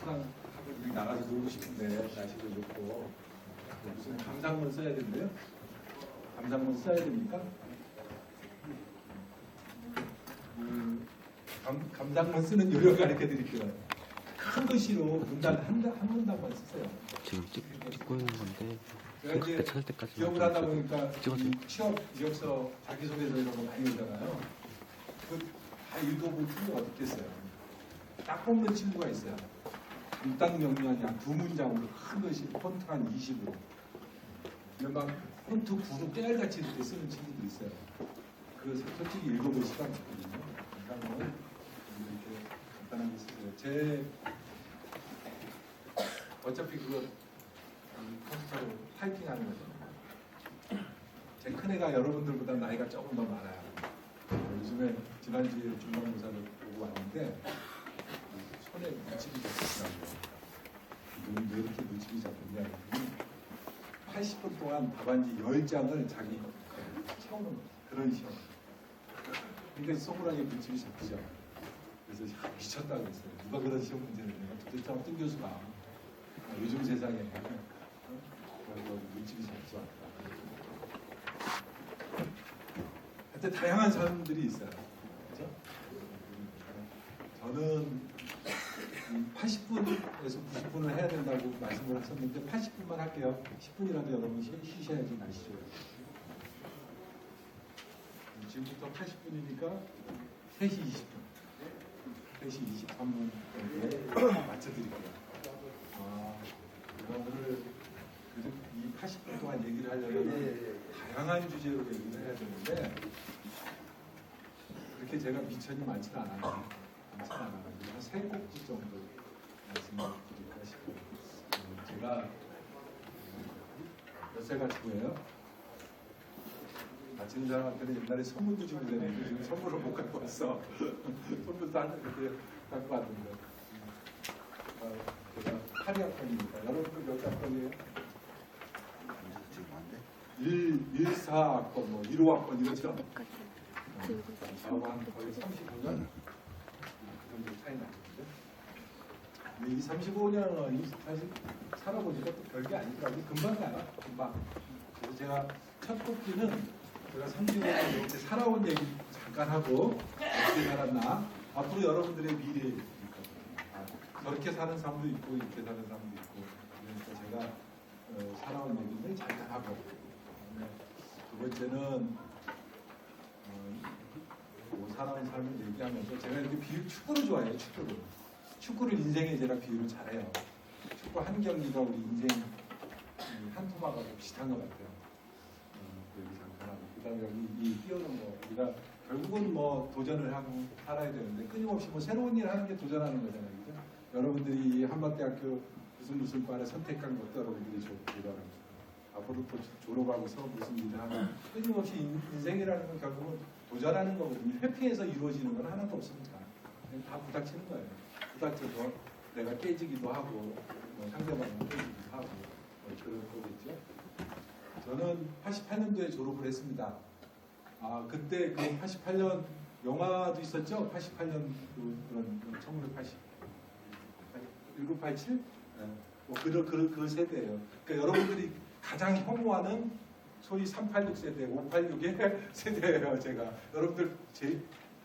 수강하고 나가서 놀고 싶은데 날씨도 좋고 무슨 감상문 써야 된대요? 감상문 써야 됩니까? 감상문 쓰는 요령 가르쳐 드릴게요. 큰 글씨로 문단 한 문단만 쓰세요. 지금 찍고 있는 건데 제가 이제 찾을 때까지 기억을 하다 보니까 찍어줘요. 이 취업 이력서 자기소개서 이런 거 많이 오잖아요. 다 읽어본 친구가 어떻겠어요? 딱 뽑는 친구가 있어요. 간단 명료하냐 두 문장으로 큰 글씨 폰트 한 20으로 막 폰트 9로 깨알같이 이렇게 쓰는 친구도 있어요. 그래서 솔직히 읽어볼 시간이 없거든요. 그러니까 이렇게 간단하게 쓰세요. 어차피 그거 컴퓨터로 타이핑하는 거죠. 제 큰애가 여러분들보다 나이가 조금 더 많아요. 요즘에 지난주에 중간고사를 보고 왔는데 손에 물집이 잡혔더라고요. 왜 이렇게 물집이 잡혔냐 했더니 80분 동안 답안지 10장을 자기 채우는 거예요. 그런 시험. 그러니까 속으로하게 물집이 잡히죠. 그래서 미쳤다 그랬어요. 누가 그런 시험 문제를 내가 도대체 어떤 교수가 요즘 세상에 물집이 잡지 않다. 하여튼 다양한 사람들이 있어요. 그렇죠? 저는 80분에서 90분을 해야 된다고 말씀을 하셨는데 80분만 할게요. 10분이라도 여러분 쉬셔야지 나시죠. 지금부터 80분이니까 3시 20분. 3시 23분 정도에 맞춰드릴게요. 오늘 이 80분 동안 얘기를 하려면 다양한 주제로 얘기를 해야 되는데 그렇게 제가 미천이 많지는 않아요. 한 3꼭지 정도 말씀을 드릴까 싶어요. 제가 몇 살 가지고요. 맞히는 사람한테는 옛날에 선물도 주고 그랬는데 지금 선물을 못 갖고 왔어. 선물도 안 이렇게 갖고 왔는데. 제가 8학번입니다. 여러분들 몇 학번이에요? 1, 4학번, 뭐 1호학번 이렇죠? 저하고 한 거의 35년 그 정도 차이 나거든요. 근데 이 35년은 사실 살아보니까 또 별게 아니더라고요. 금방 가요. 금방. 그래서 제가 첫 뽑기는 제가 35년 이렇게 살아온 얘기 잠깐 하고 어떻게 살았나 앞으로 여러분들의 미래에 있거든요. 저렇게 사는 사람도 있고 이렇게 사는 사람도 있고 그러니까 제가 살아온 얘기를 잠깐 하고 두 번째는 살아온 삶을 얘기하면서 제가 이렇게 축구를 좋아해요. 축구를 인생에 제가 비유를 잘해요. 축구 한 경기가 우리 인생 한 토막하고 비슷한 것 같아요. 여기 잠깐 하고 그다음에 여기 이 뛰어는 거 우리가 결국은 뭐 도전을 하고 살아야 되는데 끊임없이 뭐 새로운 일을 하는 게 도전하는 거잖아요. 그죠? 여러분들이 한밭대학교 무슨 과를 선택한 것도 여러분들이 도전합니다. 앞으로 또 졸업하고서 무슨 일을 하면 끊임없이 인생이라는 건 결국은 도전하는 거거든요. 회피해서 이루어지는 건 하나도 없으니까 다 부닥치는 거예요. 부닥쳐서 내가 깨지기도 하고 뭐 상대방이 깨지기도 하고 뭐 그런 거겠죠. 저는 88년도에 졸업을 했습니다. 그때 그 88년 영화도 있었죠. 88년 그런 1980 1987? 뭐 그 세대예요. 그러니까 여러분들이 가장 혐오하는 소위 386 세대, 586의 세대예요. 제가 여러분들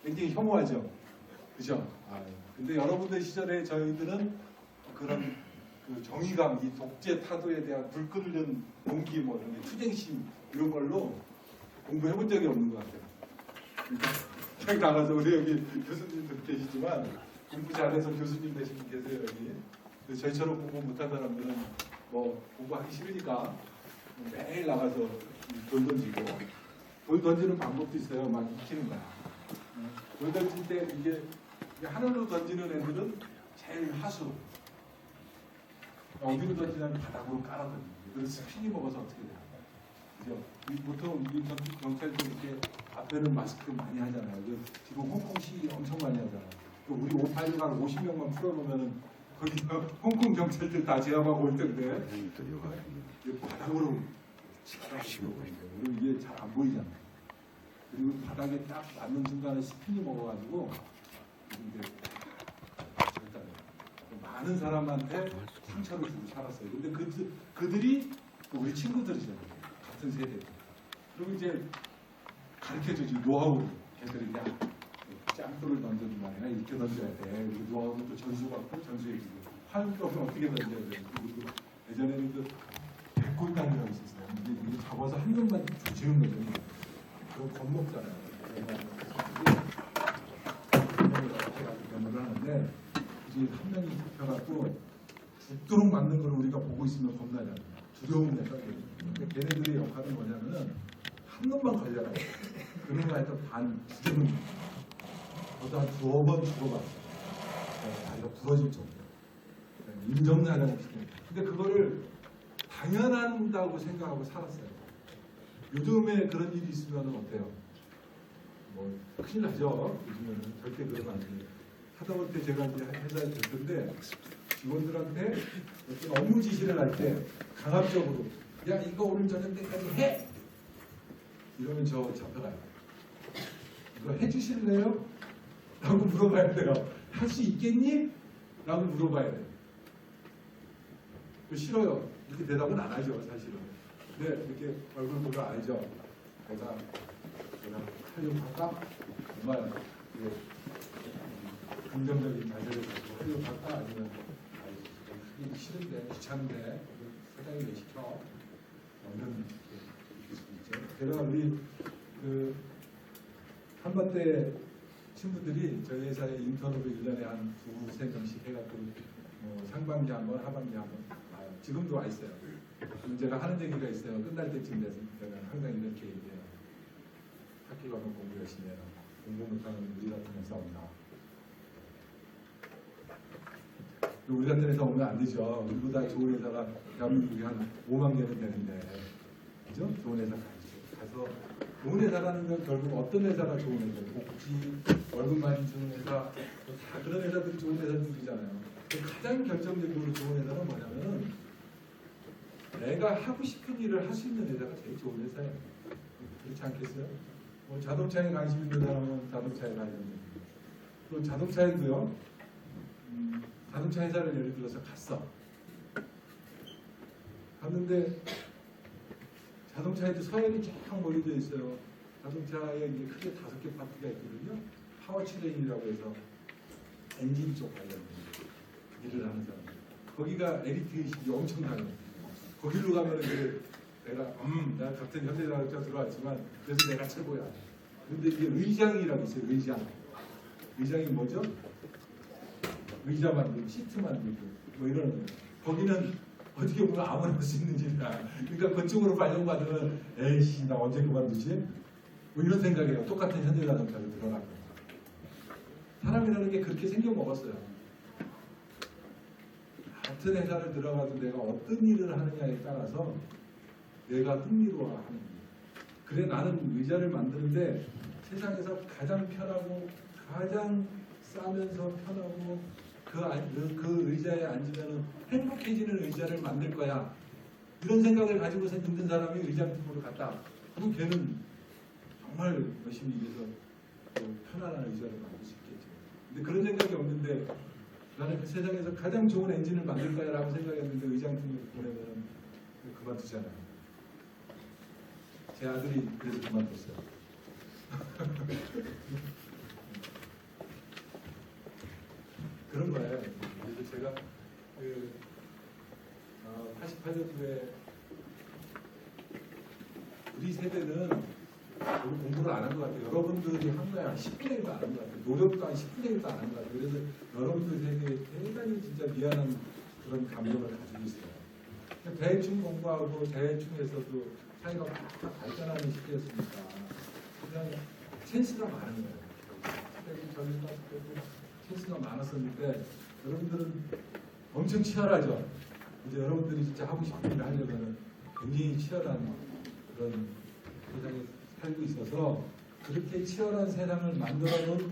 굉장히 혐오하죠. 그죠? 근데 여러분들 시절에 저희들은 그런 그 정의감, 이 독재 타도에 대한 불끓는 동기, 뭐 이런 투쟁심 이런 걸로 공부해본 적이 없는 것 같아요. 여기 나가서 우리 여기 교수님들 계시지만 공부 잘해서 교수님 되신 분 계세요 여기. 근데 저희처럼 공부 못한 사람들은 뭐 공부하기 싫으니까 매일 나가서 돌 던지고 돌 던지는 방법도 있어요. 막 익히는 거야. 돌 던질 때 이게 하늘로 던지는 애들은 제일 하수. 어디로 던지냐면 바닥으로 깔아 던지고. 그래서 스피니 먹어서 어떻게 돼요? 그죠? 보통 우리 경찰도 이렇게 앞에는 마스크 많이 하잖아요. 지금 홍콩 시위 엄청 많이 하잖아요. 우리 586 한 50명만 풀어놓으면 거기 홍콩 경찰들 다 제압하고 올 텐데 바닥으로 치고 그리고 이게 잘 안 보이잖아요. 그리고 바닥에 딱 맞는 순간에 스피니 먹어가지고 이제 일단 많은 많은 사람한테 상처를 주고 살았어요. 근데 그들이 또 우리 친구들이잖아요. 같은 세대. 그리고 이제 가르쳐주지 노하우를 걔들이 야 짱돌을 던져주면 아니라 이렇게 던져야 돼. 그리고 노하우는 또 전수 받고 전수해주고 화염병은 어떻게 던져야 돼. 그리고 예전에는 그 백골단이라고 있었어요. 이게 잡아서 한 명만 조지는 거죠. 그거 겁먹잖아요. 변호를 하는데 이제 한 명이 잡혀갖고 죽도록 맞는 걸 우리가 보고 있으면 겁나잖아요. 두려움을 내서 걔네들의 역할은 뭐냐면은 한 놈만 걸려라. 그런 거 하여튼 두대 놈. 저도 한 2번 죽어봤어요. 다리가 부러질 정도. 인정나려고 시켜요. 근데 그거를 당연한다고 생각하고 살았어요. 요즘에 그런 일이 있으면 어때요? 뭐 큰일 나죠. 요즘에는 절대 그러면 안 돼요. 하다못해 제가 이제 회사에 됐는데 직원들한테 어떤 업무 지시를 할 때 강압적으로 야 이거 오늘 저녁 때까지 해! 이러면 저 잡혀가요. 이거 해주실래요? 라고 물어봐야 돼요. 할 수 있겠니? 라고 물어봐야 돼요. 싫어요. 이렇게 대답은 안 하죠 사실은. 근데 이렇게 얼굴 보면 알죠. 내가 하려고 할까? 정말 긍정적인 자세를 가지고 하려고 할까? 아니면 하기 싫은데 귀찮은데 사장이 왜 시켜? 이런 있죠. 제가 우리 그 한반대 친구들이 저희 회사에 인턴으로 1년에 한 2~3명씩 해갖고 상반기 한번 하반기 한번 와요. 지금도 와 있어요. 그럼 제가 하는 얘기가 있어요. 끝날 때쯤 돼서 제가 항상 이렇게 얘기해요. 학교 가면 공부 열심히 해라. 공부 못하면 우리 같은 회사 온다. 우리 같은 회사 오면 안 되죠. 우리보다 좋은 회사가 대한민국에 한 5만 개는 되는데 그죠? 좋은 회사 가서 좋은 회사라는 건 결국 어떤 회사가 좋은 회사예요? 복지, 월급 많이 주는 회사 다 그런 회사들이 좋은 회사들이잖아요. 가장 결정적으로 좋은 회사는 뭐냐면은 내가 하고 싶은 일을 할 수 있는 회사가 제일 좋은 회사예요. 그렇지 않겠어요? 뭐 자동차에 관심 있는 사람은 자동차에 가야 됩니다. 또 자동차에도요. 자동차 회사를 예를 들어서 갔는데 자동차에도 서열이 쫙 몰려져 있어요. 자동차에 이제 크게 5개 파트가 있거든요. 파워트레인이라고 해서 엔진 쪽 관련 일을 하는 사람. 거기가 엘리트 의식이 엄청나요. 거기로 가면은 내가 같은 현대자동차 들어왔지만 그래서 내가 최고야. 그런데 이게 의장이라고 있어요. 의장이 뭐죠? 의자 만들고 시트 만들고 뭐 이런 거예요. 거기는 어떻게 보면 아무나 할 수 있는 일이야. 그러니까 그쪽으로 발령받으면 에이씨 나 언제 그만두지? 뭐 이런 생각이에요. 똑같은 현대자동차로 들어가고 사람이라는 게 그렇게 생겨 먹었어요. 같은 회사를 들어가도 내가 어떤 일을 하느냐에 따라서 내가 흥미로워하는 거예요. 그래 나는 의자를 만드는데 세상에서 가장 편하고 가장 싸면서 편하고 그 의자에 앉으면 행복해지는 의자를 만들 거야. 이런 생각을 가지고서 있는 사람이 의장팀으로 갔다. 그럼 걔는 정말 열심히 일해서 편안한 의자를 만들 수 있겠죠. 근데 그런 생각이 없는데 나는 그 세상에서 가장 좋은 엔진을 만들 거야 라고 생각했는데 의장팀을 보내면 그만두잖아요. 제 아들이 그래서 그만뒀어요. 그런 거예요. 그래서 제가 88년도에 우리 세대는 별로 공부를 안 한 것 같아요. 여러분들이 한 거야 10분의 1도 안 한 것 같아요. 노력도 한 10분의 1도 안 한 것 같아요. 그래서 여러분들 세대에 대단히 진짜 미안한 그런 감정을 가지고 있어요. 대충 공부하고 대충에서도 사회가 막 발전하는 시대였으니까 그냥 찬스가 많은 거예요. 저희가 찬스가 많았었는데 여러분들은 엄청 치열하죠. 이제 여러분들이 진짜 하고 싶은 일을 하려면 굉장히 치열한 그런 세상에 살고 있어서 그렇게 치열한 세상을 만들어놓은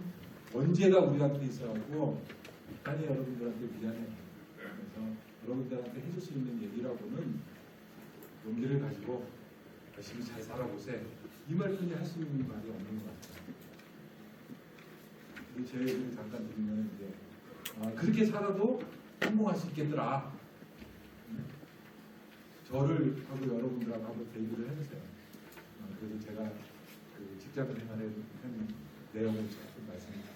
원죄가 우리한테 있어갖고 아니 여러분들한테 미안해. 그래서 여러분들한테 해줄 수 있는 얘기라고는 용기를 가지고 열심히 잘 살아보세요. 이 말뿐이 할 수 있는 말이 없는 것 같아요. 제 얘기를 잠깐 드리면 이제 그렇게 살아도 성공할 수 있겠더라. 저를 하고 여러분들하고 한번 대비를 해보세요. 그래서 제가 그 직장 생활에 한 내용을 조금 말씀드릴게요.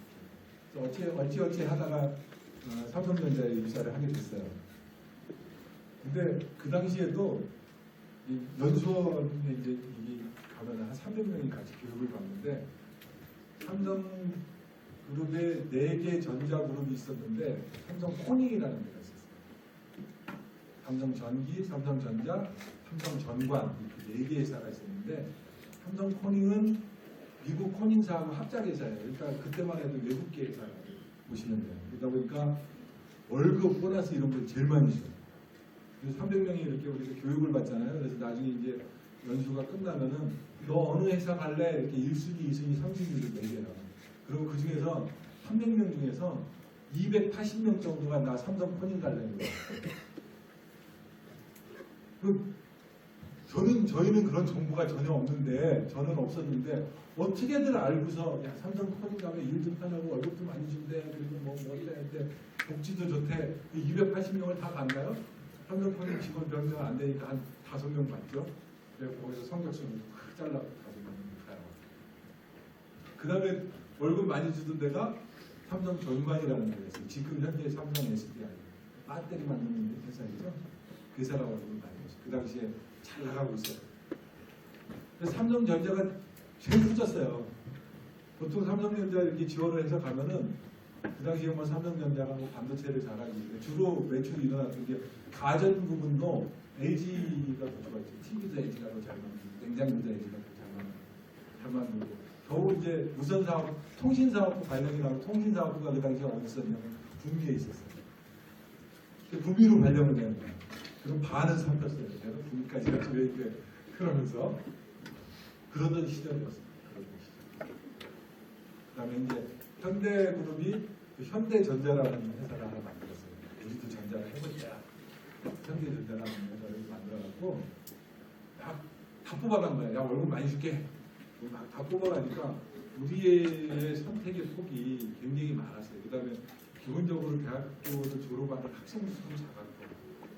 어찌 하다가 삼성전자에 입사를 하게 됐어요. 근데 그 당시에도 이 연수원에 이제 이 가면 한 300명이 같이 교육을 받는데 삼성그룹에 4개 전자그룹이 있었는데 삼성코닝이라는 데가 있었어요. 삼성전기, 삼성전자, 삼성전관 이렇게 4개 회사가 있었는데 삼성코닝은 미국 코닝사하고 합작회사예요. 그러니까 그때만 해도 외국계 회사라고 보시면 돼요. 그러다 보니까 월급, 보너스 이런 걸 제일 많이 줘요. 그래서 300명이 이렇게 우리가 교육을 받잖아요. 그래서 나중에 이제 연수가 끝나면은 너 어느 회사 갈래? 이렇게 1순위, 2순위, 3순위를 매겨요. 그리고 그 중에서 300명 중에서 280명 정도가 나 삼성코닝 갈래는 거예요. 저희는 그런 정보가 전혀 없는데, 저는 없었는데, 어떻게들 알고서, 야, 삼성코닝 가면 일도 편하고 월급도 많이 준대, 그리고 뭐 이래, 복지도 좋대. 280명을 다 간다요? 삼성코닝 직원 병력 안 되니까 한 5명 받죠? 그래서 거기서 성적순을 확 잘라서 5명 가요. 그 다음에 월급 많이 주던 데가 삼성전관이라는 데였어요. 지금 현재 삼성 SDI. 배터리 만드는 회사이죠? 그 회사라고 월급을 많이 줬어요. 그 당시에 잘 나가고 있어요. 그래서 삼성전자가 제일 후졌어요. 보통 삼성전자 이렇게 지원을 해서 가면은 그 당시에 뭐 삼성전자가 뭐 반도체를 잘하기 주로 매출이 일어났던 게 가전 부분도 LG가 더 좋았죠. TV도 LG가 더 잘 만들고 냉장고도 LG가 더 잘 만들고 겨우 이제 무선 사업, 통신 사업부 발령이 나고 통신 사업부가 그 당시에 어디 있었냐면 구미에 있었어요. 구미로 발령을 내는 거예요. 그럼 반은 삼켰어요. 내가 구미까지 같이 왜 이렇게 그러면서 그러던 시절이었습니다. 그러던 시절. 그다음에 이제 현대그룹이 그 현대전자라는 회사를 하나 만들었어요. 우리도 전자를 해보자. 현대전자라는 회사를 만들어갖고 다 뽑아간 거야. 야 월급 많이 줄게. 막 다 뽑아가니까 우리의 선택의 폭이 굉장히 많았어요. 그다음에 기본적으로 대학교를 졸업하는 학생 수도 작았고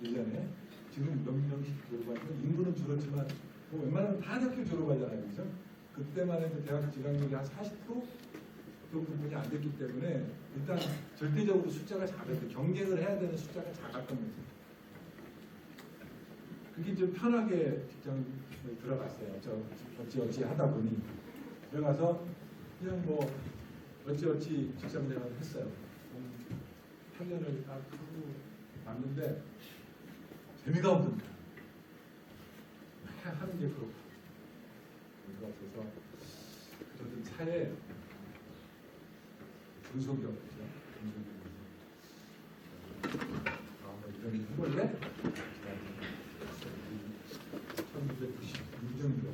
1년에 지금 몇 명씩 졸업하니까 인구는 줄었지만 뭐 웬만하면 다 대학교 졸업하잖아요. 그죠? 그때만 해도 대학 지강률이 한 40% 정도뿐이 안 됐기 때문에 일단 절대적으로 숫자가 작았어요. 경쟁을 해야 되는 숫자가 작았던 거죠. 그게 좀 편하게 직장을 들어갔어요. 어찌어찌 하다 보니 들어가서 그냥 뭐 어찌어찌 직장 생활을 했어요. 8년을 딱 하고 왔는데 재미가 없는 거야. 하는 게 그렇고 그래서 그런 차에 중소기업이죠. 이런 일 해볼래? 1996년도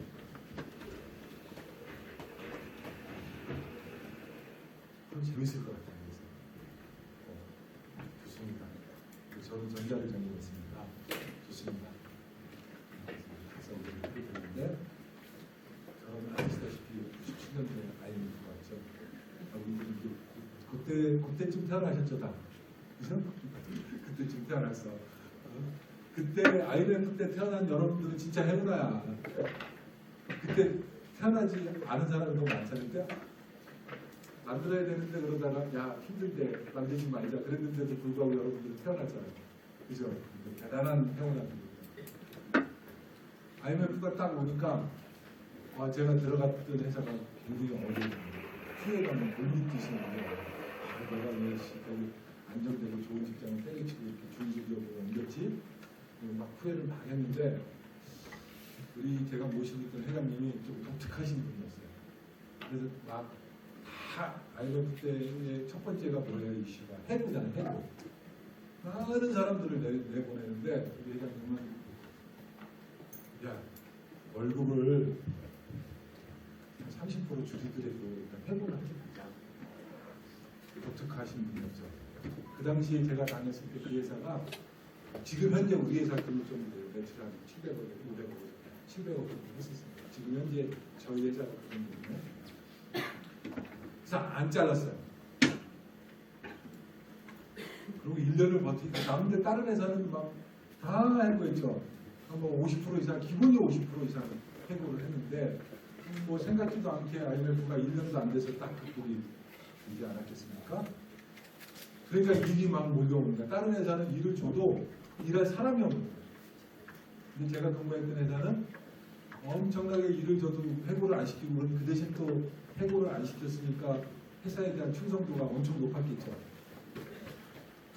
그럼 재밌을 것 같아요. 좋습니다. 저는 전자를 전공했습니다. 좋습니다. 가서 우리 하게 됐는데 저는 아시다시피 97년도에 IMF가 왔죠. 그때쯤 태어나셨죠, 다. 그죠? 그때쯤 태어났어. 그때 IMF 때 태어난 여러분들은 진짜 행운아야. 그때 태어나지 않은 사람이 너무 많잖아요. 만들어야 되는데 그러다가 야 힘들대 만들지 말자 그랬는데도 불구하고 여러분들은 태어났잖아요. 그죠? 대단한 행운아입니다. IMF가 딱 오니까 제가 들어갔던 회사가 굉장히 어려워요. 후회감이 물밑듯이 나요. 내가 왜 여기 안정되고 좋은 직장을 때려치고 이렇게 중소기업으로 옮겼지? 막 후회를 막 했는데 제가 모시고 있던 회장님이 좀 독특하신 분이었어요. 그래서 막 다 IMF 때의 첫 번째가 뭐예요? 이슈가 해고잖아요. 해고. 많은 사람들을 내보내는데 우리 회장님은 야 월급을 한 30% 줄이더라도 일단 해고를 하지 말자. 독특하신 분이었죠. 그 당시에 제가 다녔을 때 그 회사가 지금 현재 우리 회사 금액 좀 매출 한 700억, 500억, 700억 정도 했었습니다. 지금 현재 저희 회사가 그런 분이에요. 그래서 안 잘랐어요. 그리고 1년을 버티니까 남들 다른 회사는 막 다 해고했죠. 뭐 50% 이상, 기본이 50% 이상 해고를 했는데 뭐 생각지도 않게 IMF가 1년도 안 돼서 딱 그꼴이 되지 않았겠습니까? 그러니까 일이 막 몰려오는 거야. 다른 회사는 일을 줘도 일할 사람이 없는 거예요. 근데 제가 근무했던 회사는 엄청나게 일을 줘도 해고를 안 시키고 그 대신 또 해고를 안 시켰으니까 회사에 대한 충성도가 엄청 높았겠죠.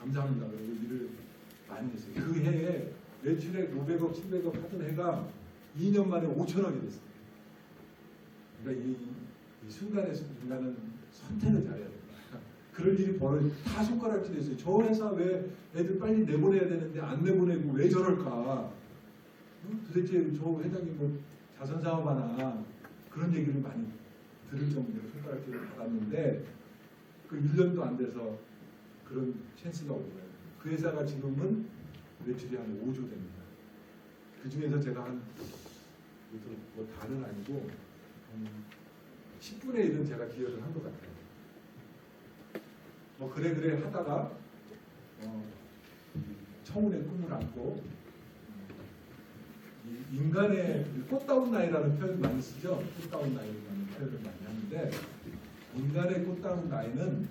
감사합니다. 그리고 일을 많이 했어요. 그 해에 매출액 500억, 700억 하던 해가 2년 만에 5천억이 됐어요. 그러니까 이 순간에 인간은 선택을 잘해야 된다. 그럴 일이 다 손가락질했어요. 저 회사 왜 애들 빨리 내보내야 되는데 안 내보내고 왜 저럴까? 도대체 저 회장님 뭐 자선사업 하나 그런 얘기를 많이 들을 정도로 손가락질을 받았는데 그 1년도 안 돼서 그런 찬스가 온 거예요. 그 회사가 지금은 매출이 한 5조 됩니다. 그 중에서 제가 뭐 다는 아니고 10분의 1은 제가 기여를 한 것 같아요. 뭐 그래 하다가 청운의 꿈을 안고 인간의 꽃다운 나이라는 표현 많이 쓰죠. 꽃다운 나이라는 표현을 많이 하는데 인간의 꽃다운 나이는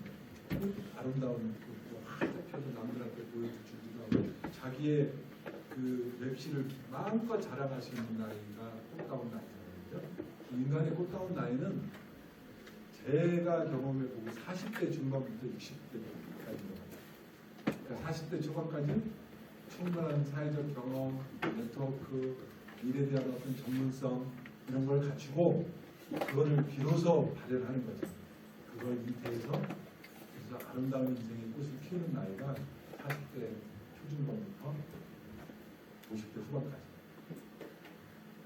아름다운 꽃도 활짝 펴서 남들한테 보여주기도 하고 자기의 그 맵시를 마음껏 자랑할 수 있는 나이가 꽃다운 나이잖아요. 인간의 꽃다운 나이는 제가 경험해보고 40대 중반부터 60대까지입니다. 그러니까 40대 초반까지 충분한 사회적 경험, 네트워크, 일에 대한 어떤 전문성 이런 걸 갖추고 그거를 비로소 발현하는 거죠. 그걸 밑에서 그래서 아름다운 인생의 꽃을 피우는 나이가 40대 초중반부터 50대 후반까지.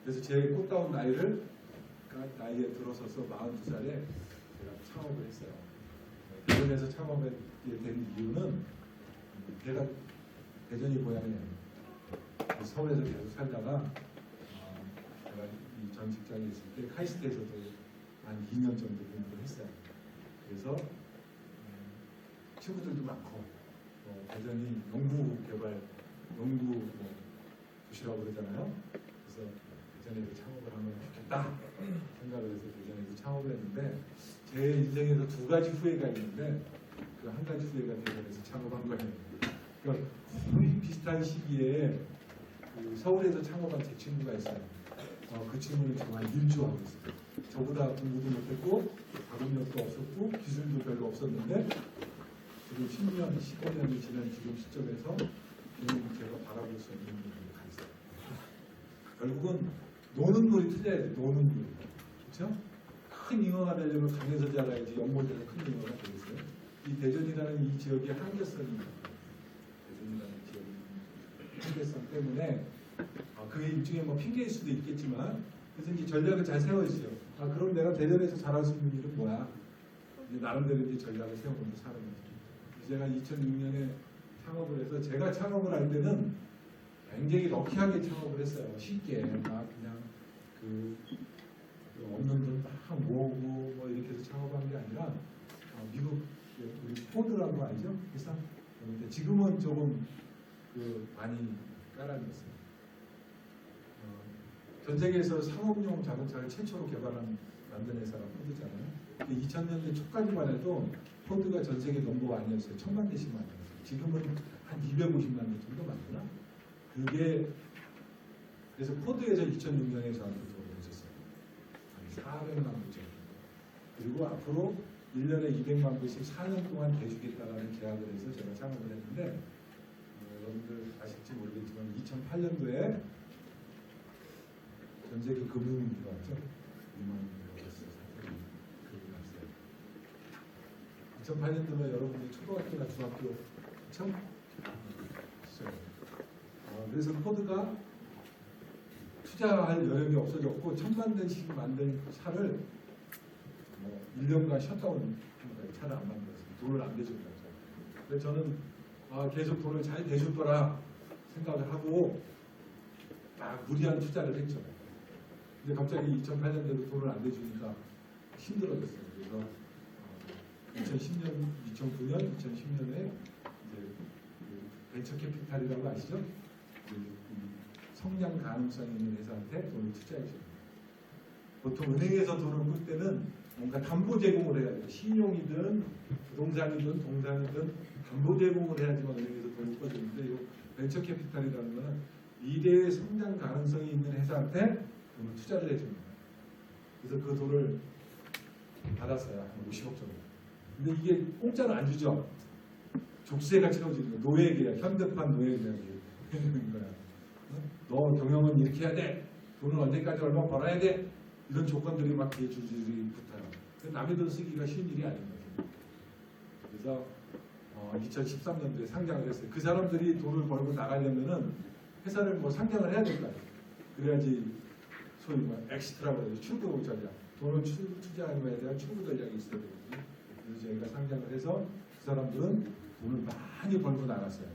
그래서 제 꽃다운 나이에 들어서서 42살에 제가 창업을 했어요. 대전에서 창업에 된 이유는 제가 대전이 고향이에요. 서울에서 계속 살다가 제가 이 전 직장에 있을 때 카이스트에서도 한 2년 정도 공부를 했어요. 그래서 친구들도 많고 대전이 연구 도시라고 그러잖아요. 그래서 대전에서 창업을 하면 좋겠다 생각을 해서 대전에서 창업을 했는데 제 인생에서 두 가지 후회가 있는데 그 한 가지 후회가 대전에서 창업한 거예요. 그러니까 거의 비슷한 시기에 그 서울에서 창업한 제 친구가 있어요. 그 친구는 정말 일조하고 있어요. 저보다 공부도 못했고 작업력도 없었고 기술도 별로 없었는데 지금 10년, 15년이 지난 지금 시점에서 지금 제가 바라볼 수 있는 부분이 가 있어요. 결국은 노는 놀이 틀려야 돼. 노는 놀이. 그렇죠? 큰 잉어가 되려면 강에서 자라야지 연못에서 큰 잉어가 되겠어요. 이 대전이라는 이 지역의 한계성입니다. 대전이라는 지역의 한계성 때문에 그게 일종의 뭐 핑계일 수도 있겠지만 그래서 이제 전략을 잘 세워 있어요. 그럼 내가 대전에서 잘할 수 있는 일은 뭐야? 이제 나름대로 이제 전략을 세우면서 사는 거죠. 제가 2006년에 창업을 해서 제가 창업을 할 때는 굉장히 럭키하게 창업을 했어요. 쉽게 막 그냥 그 없는 돈 막 모으고 뭐 이렇게 해서 창업한 게 아니라 미국 우리 포드라고 알죠? 회사? 그런데 지금은 조금 많이 깔아냈어요. 전 세계에서 상업용 자동차를 최초로 만든 회사가 포드잖아요. 2000년대 초까지만 해도 포드가 전 세계 넘버가 아니었어요. 1000만 대씩 만들었어요. 지금은 한 250만 대 정도 만드나? 그게 그래서 포드에서 2006년에 저한테 돈을 줬어요. 한 400만 부 정도. 그리고 앞으로 1년에 200만 부씩 4년 동안 대주겠다라는 계약을 해서 제가 창업을 했는데 여러분들 아실지 모르겠지만 2008년도에 전 세계 금융위기가 왔죠. 리먼 브라더스 사건이 났어요. 2008년도면 여러분들 초등학교나 중학교 그렇죠? 그래서 포드가 투자할 여력이 없어졌고 1000만 대씩 만든 차를 1년간 셧다운 한 거예요. 차를 안 만들었어요. 돈을 안 대준 거죠. 그래서 저는 계속 돈을 잘 대줄 거라 생각을 하고 막 무리한 투자를 했죠. 근데 갑자기 2008년도에 돈을 안 대주니까 힘들어졌어요. 그래서 2010년, 2009년, 2010년에 이제 벤처 캐피탈이라고 아시죠? 성장 가능성이 있는 회사한테 돈을 투자해 줍니다. 보통 은행에서 돈을 끌 때는 뭔가 담보 제공을 해야 돼요. 신용이든 부동산이든 동산이든 담보 제공을 해야지만 은행에서 돈을 꺼주는데 이 벤처 캐피탈이라는 거는 미래의 성장 가능성이 있는 회사한테 돈을 투자를 해줍니다. 그래서 그 돈을 받았어요. 한 50억 정도. 근데 이게 공짜로 안 주죠. 족쇄가 채워지는 거야. 노예계약, 현대판 노예계약이 되는 거야. 너 경영은 이렇게 해야 돼. 돈은 언제까지 얼마 벌어야 돼. 이런 조건들이 막 뒤에 줄줄이 붙어요. 남의 돈 쓰기가 쉬운 일이 아닌 거죠. 그래서 2013년도에 상장을 했어요. 그 사람들이 돈을 벌고 나가려면은 회사를 뭐 상장을 해야 될 거 아니에요. 그래야지 소위 뭐 엑시트라고 해서 출구 전략, 돈을 투자하는 거에 대한 출구 전략이 있어야 되거든요. 그래서 저희가 상장을 해서 그 사람들은 돈을 많이 벌고 나갔어요.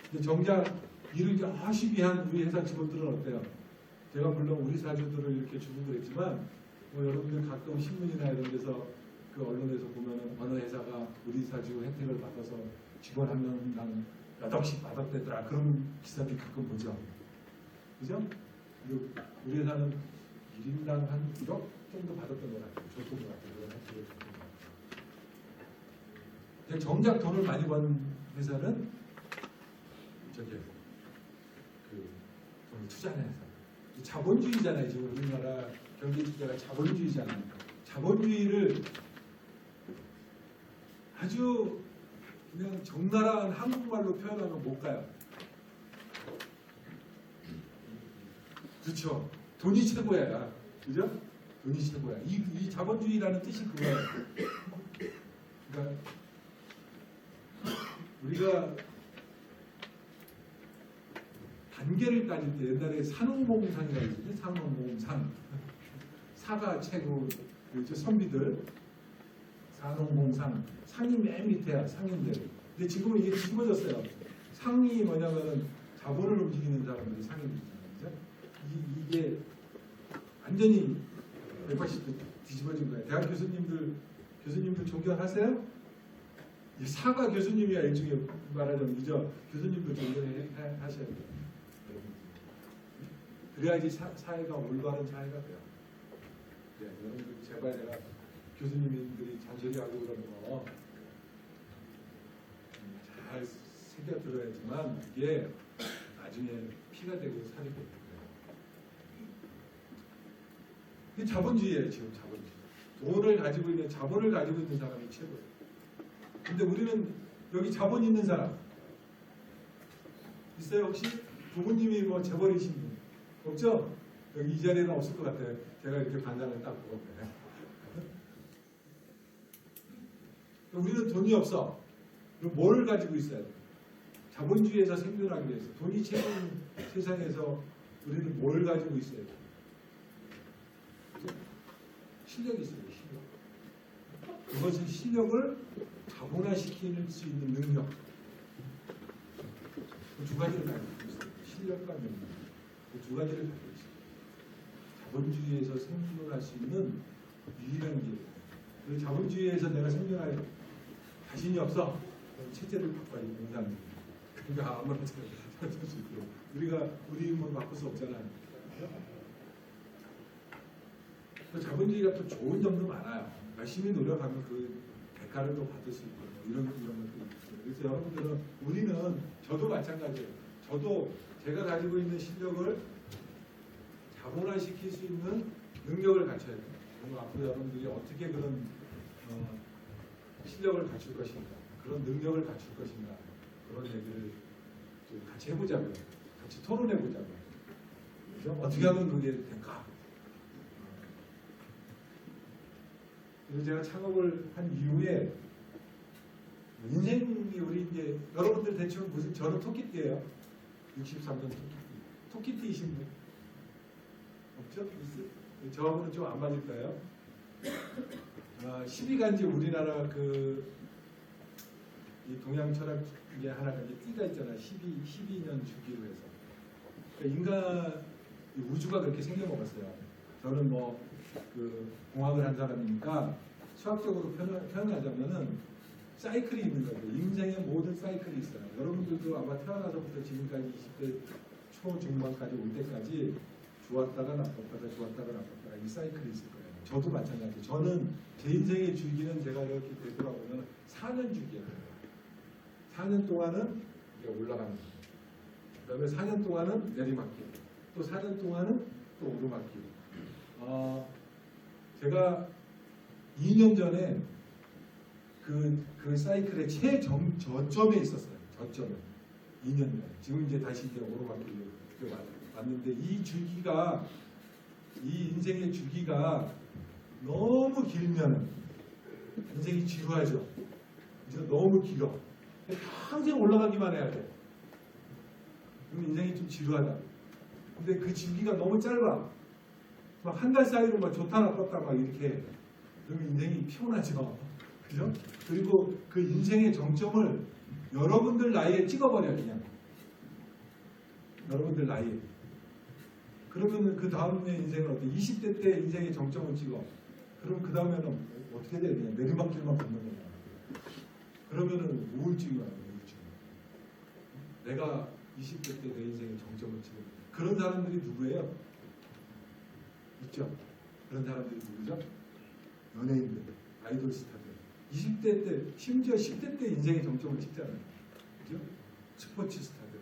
근데 정작 일을 열심히 한 우리 회사 직원들은 어때요? 제가 물론 우리 사주들을 이렇게 주고 그랬지만 뭐 여러분들 가끔 신문이나 이런 데서 그 언론에서 보면은 어느 회사가 우리 사주 혜택을 받아서 직원 한 명당 몇 억씩 받았대더라 그런 기사들 가끔 보죠. 그죠? 그리고 우리 회사는 1인당 한 1억 정도 받았던 것 같아요. 줬던 것 같아요. 그런 혜택을 줬던 것 같아요. 정작 돈을 많이 번 회사는 저기 그 돈을 투자하는 회사. 자본주의잖아요. 지금 우리나라 경제 주제가 자본주의잖아요. 자본주의를 아주 그냥 적나라한 한국말로 표현하면 뭘까요? 그렇죠. 돈이 최고야. 그죠? 돈이 최고야. 이 자본주의라는 뜻이 그거예요. 그러니까 우리가 단계를 따질 때 옛날에 산업공상이라고 있었는데 산업공상 사가 최고 그렇죠 선비들 산업공상 상이 맨 밑에야 상인들. 근데 지금은 이게 뒤집어졌어요. 상이 뭐냐면은 자본을 움직이는 사람들이 상인들이잖아요. 이게 완전히 180도 뒤집어진 거예요. 대학 교수님들 존경하세요? 이 사가 교수님이야 일종의 말하자면 그죠? 교수님들 존경하셔야 돼요. 그래야지 사회가 올바른 사회가 돼요. 네, 여러분들 제발 내가 교수님들이 잔소리하고 그러는 거 잘 새겨 들어야지만 이게 나중에 피가 되고 살이 되고 그래요. 자본주의예요. 지금 자본주의. 돈을 가지고 있는 자본을 가지고 있는 사람이 최고예요. 근데 우리는 여기 자본 있는 사람 있어요 혹시? 부모님이 뭐 재벌이신 분 없죠? 여기 이 자리에는 없을 것 같아요. 제가 이렇게 반장을 딱 보고 우리는 돈이 없어. 그럼 뭘 가지고 있어야 돼? 자본주의에서 생존하기 위해서 돈이 최고인 세상에서 우리는 뭘 가지고 있어야 돼? 실력이 있어요. 실력. 그것은 실력을 자본화시킬 수 있는 능력. 그 두 가지를 가지고 있어요. 실력과 능력. 그 두 가지를 가지고 있어요. 자본주의에서 생존할 수 있는 유일한 길. 그리고 자본주의에서 내가 생존할 자신이 없어. 그럼 체제를 바꿔야 돼. 인간. 그러니까 아무나 수 있도록. 우리가 우리 힘을 바꿀 수 없잖아요. 그 자본주의가 또 좋은 점도 많아요. 열심히 노력하면 그 대가를 또 받을 수 있고 이런 것도 있어요. 그래서 여러분들은 우리는 저도 마찬가지예요. 저도 제가 가지고 있는 실력을 자본화시킬 수 있는 능력을 갖춰야 돼요. 그리고 앞으로 여러분들이 어떻게 그런 실력을 갖출 것인가, 그런 능력을 갖출 것인가 그런 얘기를 좀 같이 해보자고요. 같이 토론해보자고요. 그래서 어떻게 하면 그게 될까? 그래서 제가 창업을 한 이후에 인생이 우리 이제 여러분들 대충 무슨 저는 토끼띠예요. 63년 토끼띠이신 분 없죠? 저하고는 좀 안 맞을까요? 12간지 우리나라 이 동양 철학 중에 하나가 이제 띠가 있잖아요. 12년 주기로 해서. 그러니까 인간 우주가 그렇게 생겨먹었어요. 저는 공학을 한 사람이니까 수학적으로 표현하자면은 사이클이 있는 거죠. 인생의 모든 사이클이 있어요. 여러분들도 아마 태어나서부터 지금까지 20대 초중반까지 올 때까지 좋았다가 나빴다가 좋았다가 나빴다가 이 사이클이 있을 거예요. 저도 마찬가지예요. 저는 제 인생의 주기는 제가 이렇게 되돌아보면 4년 주기예요. 4년 동안은 이게 올라가는 거예요. 그 다음에 4년 동안은 내리막길, 또 4년 동안은 또 오르막길. 제가 2년 전에 그 사이클의 저점에 있었어요. 저점에. 2년 전에. 지금 이제 다시 이제 오르막길로 왔는데 이 인생의 주기가 너무 길면 인생이 지루하죠. 이제 너무 길어. 평생 올라가기만 해야 돼. 그럼 인생이 좀 지루하다. 근데 그 주기가 너무 짧아. 막 한 달 사이로 막 좋다 나빴다 막 이렇게. 그러면 인생이 피곤하죠. 그죠? 그리고 그 인생의 정점을 여러분들 나이에 찍어버려 그냥. 여러분들 나이에. 그러면 그 다음에 인생은 어때? 20대 때 인생의 정점을 찍어. 그럼 그 다음에는 어떻게 돼? 그냥 내리막길만 걷는 거야. 그러면은 우울증이 와요. 우울증. 내가 20대 때 내 인생의 정점을 찍어. 그런 사람들이 누구예요? 있죠? 그런 사람들이 누구죠? 연예인들, 아이돌 스타들. 20대 때, 심지어 10대 때 인생의 정점을 찍잖아요. 그죠? 스포츠 스타들.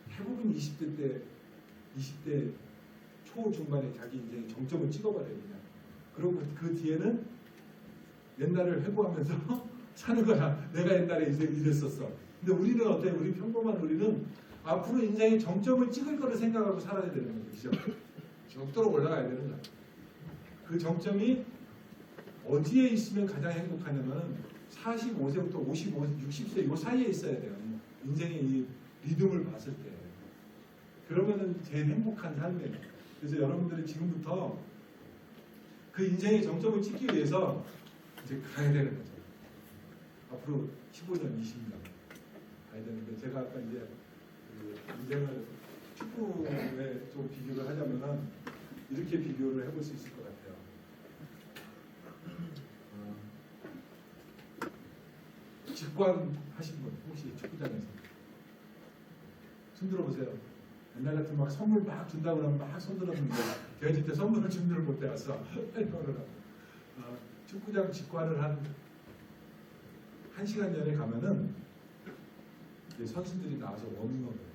대부분 20대 초중반에 자기 인생의 정점을 찍어버려요. 그냥. 그리고 그 뒤에는 옛날을 회고하면서 사는 거야. 내가 옛날에 이랬었어. 근데 우리는 어때요? 우리 평범한 우리는 앞으로 인생의 정점을 찍을 거를 생각하고 살아야 되는 거죠. 죽도록 올라가야 되는 거야. 그 정점이 어디에 있으면 가장 행복하냐면 45세부터 55, 60세 이 사이에 있어야 돼요. 인생의 이 리듬을 봤을 때. 그러면은 제일 행복한 삶이에요. 그래서 여러분들이 지금부터 그 인생의 정점을 찍기 위해서 이제 가야 되는 거죠. 앞으로 15년, 20년 가야 되는데 제가 아까 이제 그 인생을 축구에 좀 비교를 하자면은 이렇게 비교를 해볼 수 있을 것 같아요. 직관하신 분 혹시 축구장에서 손 들어보세요. 옛날 같은 막 선물 막 준다고 하면 막 손 들었는데 걔한테 선물을 준비를 못 해왔어. 축구장 직관을 한 1시간 전에 가면은 이제 선수들이 나와서 워밍업을 해요.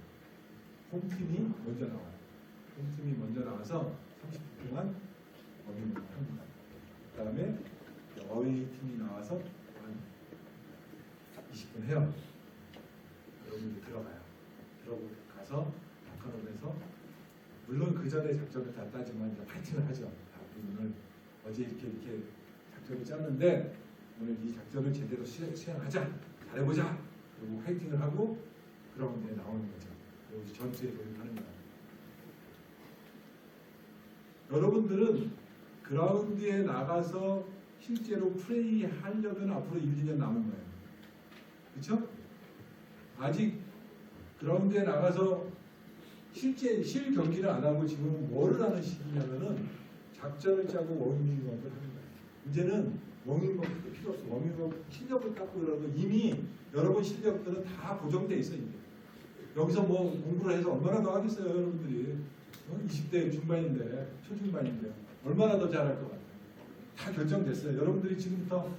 홈팀이 먼저 나와요. 홈팀이 먼저 나와서 30분 동안 워밍업을 합니다. 그 다음에 어웨이 팀이 나와서 한 20분 해요. 여러분들이 들어가요. 들어가서 박한을 해서 물론 그 전에 작전을 다 따지만 이제 파이팅을 하죠. 오늘 어제 이렇게 작전을 짰는데 오늘 이 작전을 제대로 수행하자. 잘해보자. 그리고 파이팅을 하고 그라운드에 나오는 거죠. 그리고 전투에 돌입하는 거예요. 여러분들은 그라운드에 나가서 실제로 플레이 하려면 앞으로 1, 2년 남은 거예요. 그렇죠? 아직 그라운드에 나가서 실 경기를 안 하고 지금 뭐를 하는 시기냐면은 작전을 짜고 워밍업을 하는 거예요. 이제는 워밍업 필요 없어. 워밍업 실력을 닦고 그러고 이미 여러분 실력들은 다 보정돼 있어 이제. 여기서 뭐 공부를 해서 얼마나 더 하겠어요, 여러분들이. 20대 중반인데, 초중반인데 얼마나 더 잘할 것 같아요. 다 결정됐어요. 여러분들이 지금부터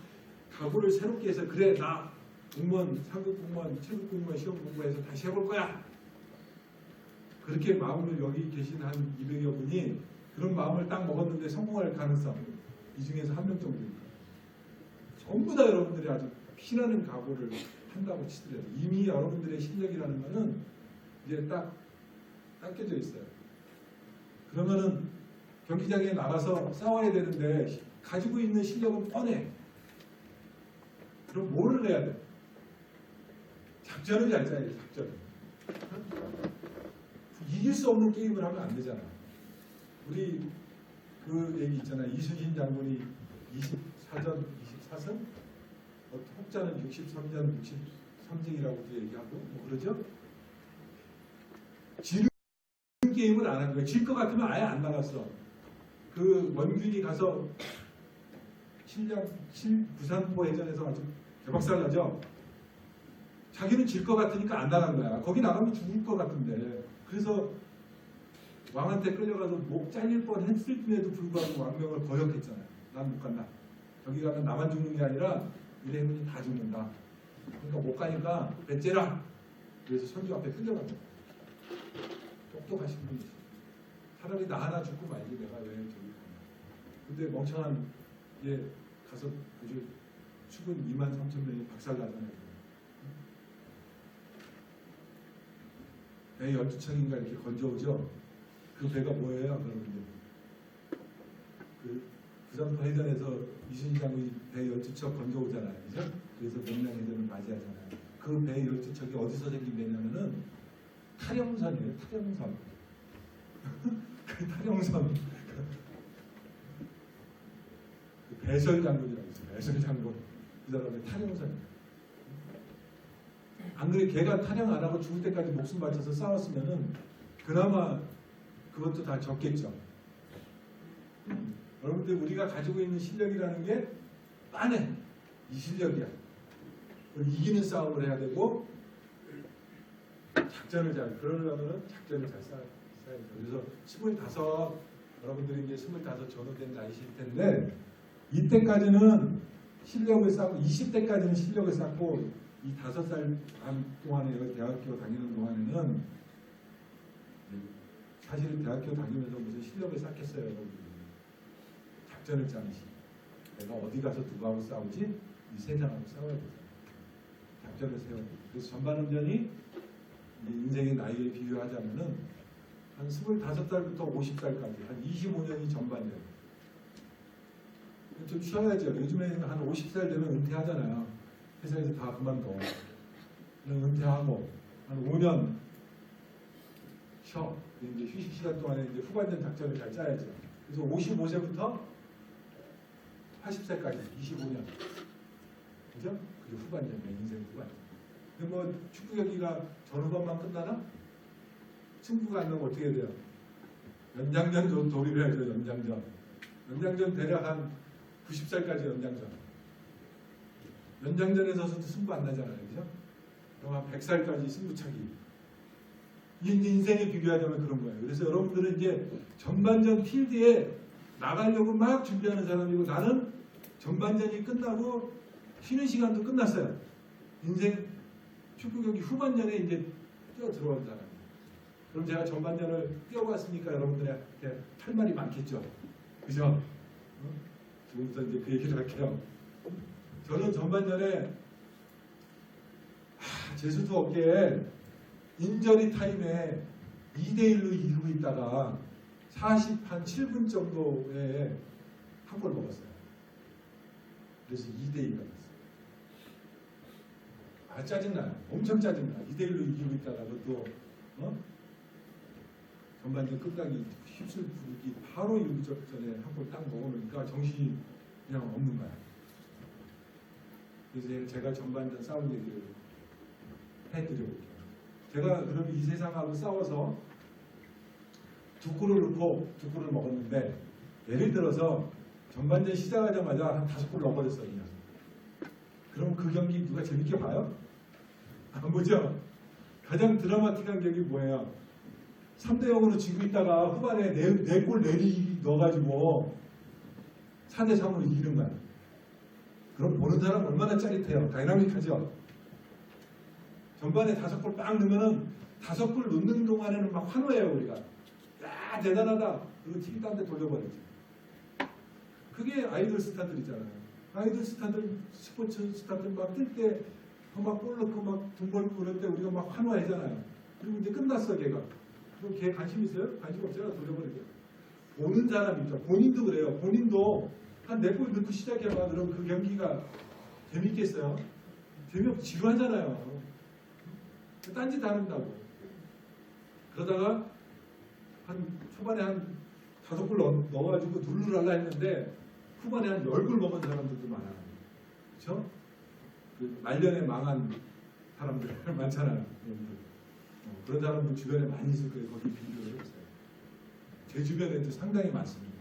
각오를 새롭게 해서 그래 나 공무원, 상급 공무원, 7급 공무원 시험 공부해서 다시 해볼 거야. 그렇게 마음을 여기 계신 한 200여 분이 그런 마음을 딱 먹었는데 성공할 가능성 이 중에서 한 명 정도입니다. 전부 다 여러분들이 아주 피나는 각오를 한다고 치더라도 이미 여러분들의 실력이라는 거는 이제 딱 닦여져 있어요. 그러면은 경기장에 나가서 싸워야 되는데 가지고 있는 실력은 뻔해. 그럼 뭐를 해야 돼? 작전을 잘 짜야 돼. 작전. 이길 수 없는 게임을 하면 안 되잖아. 우리 그 얘기 있잖아. 이순신 장군이 24전 24승? 혹자는 63전 63승이라고도 얘기하고 뭐 그러죠? 지는 게임을 안 한 거야. 질 것 같으면 아예 안 나갔어. 그 원균이 가서 부산포 해전에서 아주 개박살 나죠. 자기는 질 것 같으니까 안 나간 거야. 거기 나가면 죽을 것 같은데. 그래서 왕한테 끌려가서 목 잘릴 뻔 했음에도 불구하고 왕명을 거역했잖아요. 난 못 간다. 저기 가면 나만 죽는 게 아니라 우리 행운이 다 죽는다. 그러니까 못 가니까 배째라. 그래서 선조 앞에 끌려간 거야. 똑똑하신 분이지. 차라리 나 하나 죽고 말지 내가 왜 저기 가냐. 근데 멍청한 얘 가서 아주 죽은 23,000명이 박살나잖아요. 배 12척인가 이렇게 건져오죠. 그 배가 뭐예요? 여러분들? 그 부산포 해전에서 이순신 장군이 배 12척 건져오잖아요. 그죠? 그래서 명량해전을 맞이하잖아요. 그 배 12척이 어디서 생긴 배냐면은 타령선이에요. 타령선. 그 타령선. 그 배설 장군이라고 있어요. 배설 장군. 그 사람의 타령선. 안 그래 걔가 타령 안 하고 죽을 때까지 목숨 바쳐서 싸웠으면은 그나마 그것도 다 적겠죠. 여러분들 우리가 가지고 있는 실력이라는 게 빤해. 이 실력이야. 이기는 싸움을 해야 되고 작전을 그러려면 작전을 잘 쌓아야 돼요. 그래서 25 여러분들이 이제 25 전후된 나이실 텐데 이때까지는 실력을 쌓고 20대까지는 실력을 쌓고 이 5살 반 동안에 여기 대학교 다니는 동안에는 사실 대학교 다니면서 무슨 실력을 쌓겠어요, 여러분들. 작전을 짜듯이 내가 어디 가서 누구하고 싸우지? 이 세상하고 싸워야 되잖아. 작전을 세워야 돼. 그래서 전반훈련이 인생의 나이에 비교하자면은 한 25살부터 50살까지 한 25년이 전반이에요. 좀 쉬어야죠. 요즘에는 한 50살 되면 은퇴하잖아요. 회사에서 다 그만둬. 은퇴하고 한 5년 쉬어. 이제 휴식 시간 동안에 이제 후반전 작전을 잘 짜야죠. 그래서 55세부터 80세까지 25년. 그죠? 그게 후반전이에요. 인생 후반전. 근데 뭐 축구 경기가 전후반만 끝나나? 승부가 안 나면 어떻게 돼요? 연장전 도입을 해야죠. 연장전. 연장전 대략 한 90살까지 연장전. 연장전에서도 승부 안 나잖아요. 그죠? 그럼 한 100살까지 승부차기. 인생에 비교하자면 그런 거예요. 그래서 여러분들은 이제 전반전 필드에 나가려고 막 준비하는 사람이고 나는 전반전이 끝나고 쉬는 시간도 끝났어요. 인생 축구 경기 후반전에 이제 뛰어 들어온 사람. 그럼 제가 전반전을 뛰어봤으니까 여러분들한테 할 말이 많겠죠. 그죠? 지금부터 이제 그 얘기를 할게요. 저는 전반전에 재수도 없게 인저리 타임에 2대1로 이기고 있다가 47분 정도에 한 골 먹었어요. 그래서 2대2가 됐어요. 짜증나요. 엄청 짜증나요. 2대1로 이기고 있다가 그것도 전반전 끝까지 휩쓸 부르기 바로 6점 전에 한 골 딱 먹으니까 정신이 그냥 없는 거야. 그래서 제가 전반전 싸운 얘기를 해드려볼게요. 제가 그럼 이 세상하고 싸워서 2골을 넣고 2골을 먹었는데 예를 들어서 전반전 시작하자마자 한 5골 넣어버렸어요. 그럼 그 경기 누가 재밌게 봐요? 안 보죠? 가장 드라마틱한 경기 뭐예요? 3대0으로 지고 있다가 후반에 4골 넣어가지고 4대3으로 이기는 거야. 그럼 보는 사람 얼마나 짜릿해요. 다이나믹하죠. 전반에 5골 빵 넣으면은 5골 넣는 동안에는 막 환호해요. 우리가. 야 대단하다. 그리고 TV 딴 데 돌려버리지. 그게 아이돌 스타들이잖아요. 아이돌 스타들 스포츠 스타들 막 뛸 때 막 골 넣고 막 돈 벌고 그럴 때 우리가 막 환호하잖아요. 그리고 이제 끝났어 걔가. 그럼 걔 관심 있어요? 관심 없잖아. 돌려버리게. 보는 사람 있죠. 본인도 그래요. 본인도 한 4골 넣고 시작해봐. 그럼 그 경기가 재밌겠어요? 재미없고 지루하잖아요. 딴짓 하는다고. 그러다가 한 초반에 한 5골 넣어가지고 누르랄라 했는데 후반에 한 10골 먹은 사람들도 많아요. 그렇죠? 그 말년에 망한 사람들 많잖아요. 그런 사람들 주변에 많이 있을 거예요. 거기 비교를 해보세요. 제 주변에도 상당히 많습니다.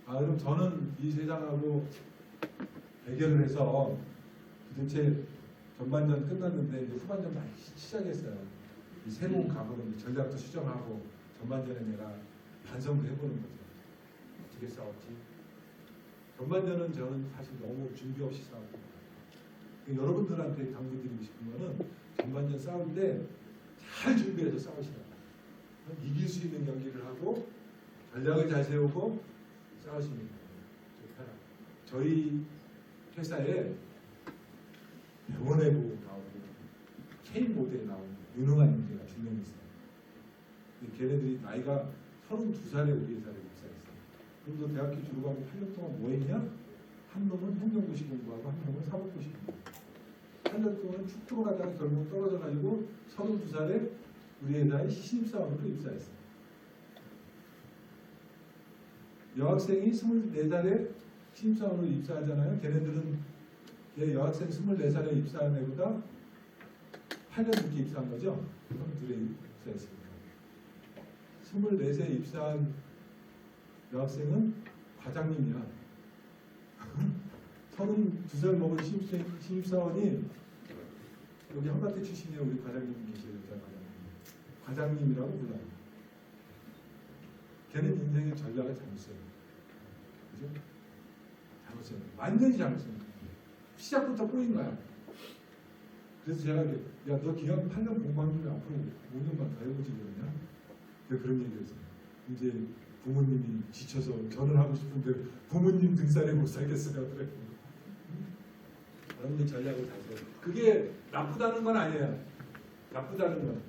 그럼 저는 이 세상하고 대결을 해서 도대체 전반전 끝났는데 이제 후반전 많이 시작했어요. 이 새로운 각오로 이제 전략도 수정하고 전반전에 내가 반성도 해보는 거죠. 어떻게 싸웠지? 전반전은 저는 사실 너무 준비 없이 싸웠고 여러분들한테 당부드리고 싶은 거는 전반전 싸울 때 잘 준비해서 싸우시라. 이길 수 있는 경기를 하고 전략을 잘 세우고 싸우시는 거예요. 저희 회사에 병원외고 나오고 K 모델에 나오는 유능한 인재가 2명 있어요. 걔네들이 나이가 32살에 우리 회사에 입사했어요. 그럼 너 대학교 졸업하고 8년 동안 뭐 했냐? 한 놈은 행정고시 공부하고 한 놈은 사법고시 공부하고 8년 동안 축구로 가다가 결국 떨어져가지고 32살에 우리 회사에 신입사원으로 입사했어요. 여학생이 24살에 신입사원으로 입사하잖아요. 걔네들은 여학생 24살에 입사한 애보다 8년 늦게 입사한 거죠. 그럼 둘에 입사했습니다. 24세에 입사한 여학생은 과장님이야. 32살 먹은 신입사원이 여기 한밭대 출신의 우리 과장님 계시죠. 과장님이라고 불러요. 걔는 인생의 전략을 잘못써요. 그죠? 잘못써요. 완전히 잘못써요. 시작부터 꼬인 거야. 그래서 제가 야, 너 기왕 8년 공부하면 앞으로 5년만 더 해보지 그러냐? 내가 그런 얘기를 했어요. 이제 부모님이 지쳐서 저는 하고 싶은데 부모님 등살에 못 살겠어요. 그래. 여러분들 전략을 잘 세요. 그게 나쁘다는 건 아니에요. 나쁘다는 건.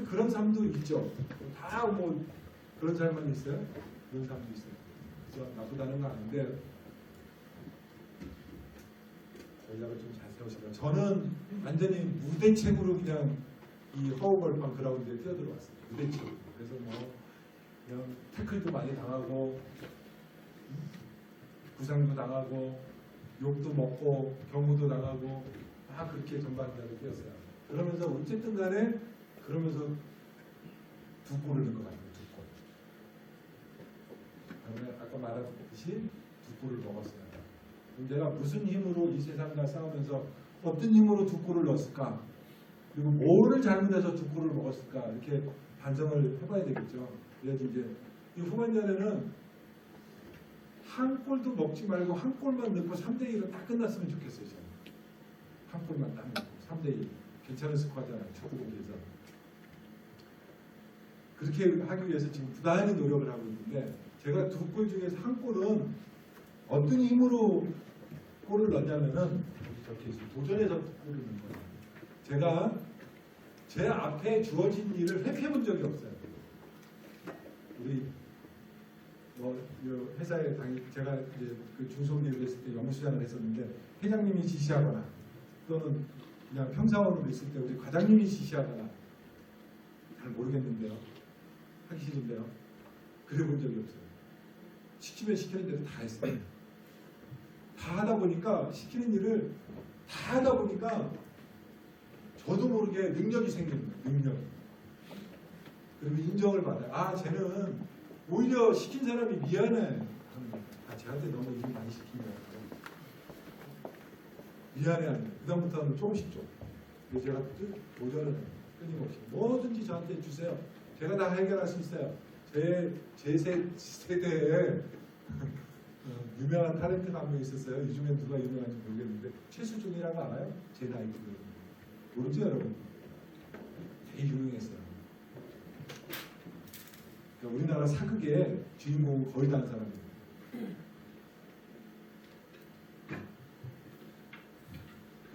그런 사람도 있죠. 다 뭐 그런 사람만 있어요? 그런 사람도 있어요. 그래서 나쁘다는 건 아닌데 전략을 좀 잘 세우시라. 저는 완전히 무대책으로 그냥 이 허우벌판 그라운드에 뛰어들어왔어요. 무대책으로. 그래서 뭐 그냥 태클도 많이 당하고 부상도 당하고 욕도 먹고 경무도 당하고 막 그렇게 전반적으로 뛰었어요. 그러면서 어쨌든 간에 그러면서 2골을 넣은 것 같아요. 2골. 그다음에 아까 말했듯이 2골을 먹었어요. 그럼 내가 무슨 힘으로 이 세상과 싸우면서 어떤 힘으로 2골을 넣었을까? 그리고 뭐를 잘못해서 2골을 먹었을까? 이렇게 반성을 해봐야 되겠죠. 그래서 이제 이 후반전에는 한 골도 먹지 말고 한 골만 넣고 3대2로 딱 끝났으면 좋겠어요. 저는. 한 골만 딱 넣고 3대2. 괜찮은 스쿼드잖아요. 축구국에서. 그렇게 하기 위해서 지금 부단히 노력을 하고 있는데 제가 2골 중에서 한 골은 어떤 힘으로 골을 넣냐면은 저렇게 도전해서 골을 넣는 거예요. 제가 제 앞에 주어진 일을 회피해 본 적이 없어요. 우리 뭐 회사에 제가 이제 그 중소기업에 있을 때 영수장을 했었는데 회장님이 지시하거나 또는 그냥 평사원으로 있을 때 우리 과장님이 지시하거나 잘 모르겠는데요. 하기 싫은데요. 그래 본 적이 없어요. 시키면 시키는 대로 다 했어요. 다 하다 보니까 시키는 일을 다 하다 보니까 저도 모르게 능력이 생깁니다. 능력. 그리고 인정을 받아요. 아, 쟤는 오히려 시킨 사람이 미안해. 아, 쟤한테 너무 일 많이 시킨 것 같아요. 미안해하네. 그다음부터는 조금씩 좀. 그래서 제가 도전을 해요. 끊임없이. 뭐든지 저한테 주세요. 제가 다 해결할 수 있어요. 제 세대에 유명한 타렌트가 한 명 있었어요. 이 중에 누가 유명한지 모르겠는데 최수중이라고 알아요? 제 나이 때거든요. 모르죠 여러분? 되게 유명했어요. 그러니까 우리나라 사극의 주인공은 거의 다 한 사람이에요.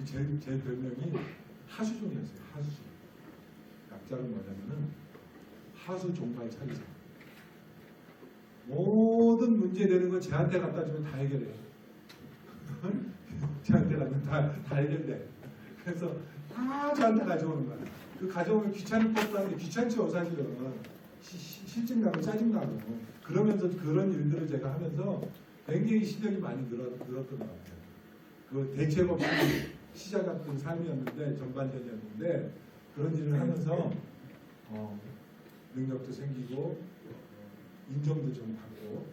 제 별명이 하수종이었어요. 하수종. 약자는 뭐냐면은 하수 종발 차리자. 모든 문제 되는 거 쟤한테 갖다 주면 다 해결해요. 쟤한테 갖다 다 해결돼. 그래서 다 저한테 가져오는 거야. 그 가져오면 귀찮을 것도 한데 귀찮죠 사실은. 실증 나고 짜증 나고. 그러면서 그런 일들을 제가 하면서 굉장히 실력이 많이 늘었던 것 같아요. 그 대책 없이 시작했던 삶이었는데 전반전이었는데 그런 일을 하면서 능력도 생기고 인정도 좀 받고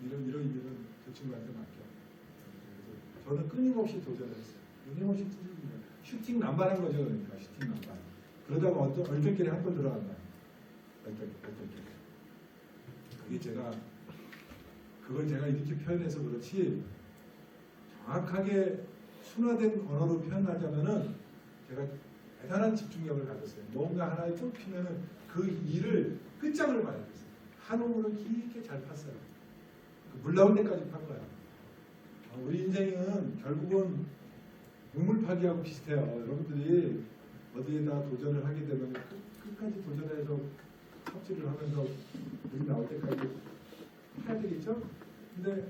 이런 일은 그 친구한테 맡겨. 저는 끊임없이 도전을 했어요. 끊임없이 찢어집니다. 슈팅 난발한 거죠. 그러니까 슈팅 난발. 그러다가 얼떨결에 한 골 들어간다. 얼떨결에. 그게 그걸 제가 이렇게 표현해서 그렇지 정확하게 순화된 언어로 표현하자면은 제가 대단한 집중력을 가졌어요. 뭔가 하나에 쫓기면은 그 일을 끝장을 봐야 됐어요. 한 우물을 깊게 잘 팠어요. 물 나올 때까지 판 거야. 우리 인생은 결국은 우물 파기하고 비슷해요. 여러분들이 어디에다 도전을 하게 되면 끝까지 도전해서 섭지를 하면서 물이 나올 때까지 해야 되겠죠? 근데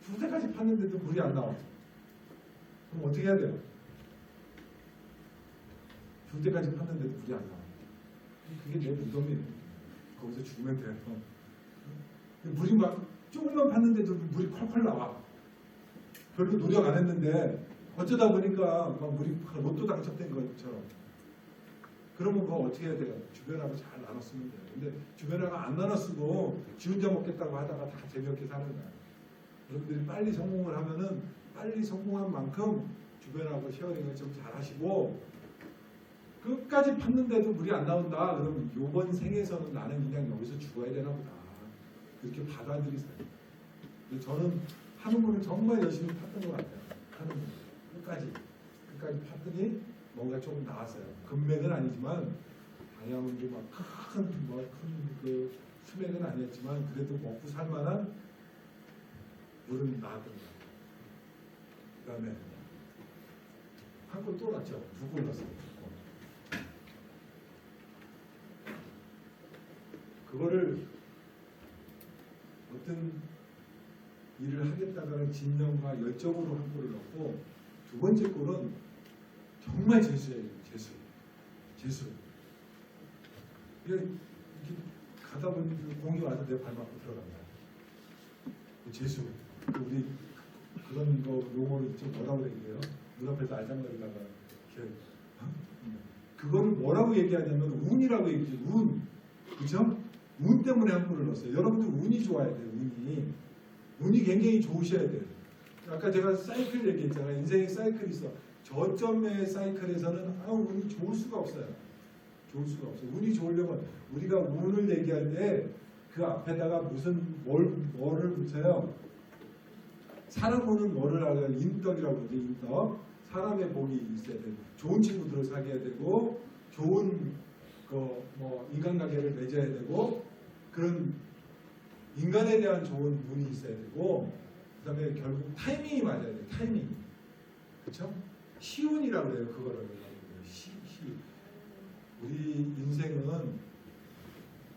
두 대까지 팠는데도 물이 안 나와. 그럼 어떻게 해야 돼요? 두 대까지 팠는데도 물이 안 나와. 그게 내 무덤이에요. 거기서 죽으면 돼요. 물이 막 조금만 팠는데도 물이 콸콸 나와. 별로 노력 안 했는데 어쩌다 보니까 막 물이 로또 당첨된 것처럼. 그러면 그거 어떻게 해야 돼요? 주변하고 잘 나눠 쓰면 돼요. 근데 주변하고 안 나눠 쓰고 지 혼자 먹겠다고 하다가 다 재미없게 사는 거야. 여러분들이 빨리 성공을 하면은 빨리 성공한 만큼 주변하고 쉐어링을 좀 잘 하시고 끝까지 팠는데도 물이 안 나온다. 그러면 이번 생에서는 나는 그냥 여기서 죽어야 되나 보다. 그렇게 받아들이세요. 근데 저는 하는 분은 정말 열심히 팠던 것 같아요. 하는 분 끝까지 팠더니 뭔가 조금 나왔어요. 금맥은 아니지만 다이아몬드 막큰그 수맥은 아니었지만 그래도 먹고 살만한 물은 나왔던 거예요. 그다음에 한 골 또 났죠. 두 골 났어요. 그거를 어떤 일을 하겠다는 진정과 열정으로 한 골을 넣고 두 번째 골은 정말 재수예요. 재수. 이렇게 가다 보니 공이 와서 내 발 맞고 들어간다. 재수. 우리 그런 거 용어를 좀 뭐라고 얘기해요? 눈앞에서 알짱거리다가 이렇게 그거를 뭐라고 얘기하냐면 운이라고 얘기해요. 운. 그죠? 운 때문에 한 골을 넣었어요. 여러분들 운이 좋아야 돼요. 운이 굉장히 좋으셔야 돼요. 아까 제가 사이클 얘기했잖아요. 인생의 사이클이 있어. 저점의 사이클에서는 운이 좋을 수가 없어요. 운이 좋으려면 우리가 운을 얘기할 때 그 앞에다가 뭐를 붙여요? 사람 운은 뭐를 하냐? 인덕이라고 그러죠. 인덕. 사람의 복이 있어야 돼요. 좋은 친구들을 사귀어야 되고 좋은 인간관계를 맺어야 되고 그런 인간에 대한 좋은 운이 있어야 되고 그다음에 결국 타이밍이 맞아야 돼요. 타이밍. 그렇죠? 시운이라고 그래요. 그거를. 우리 인생은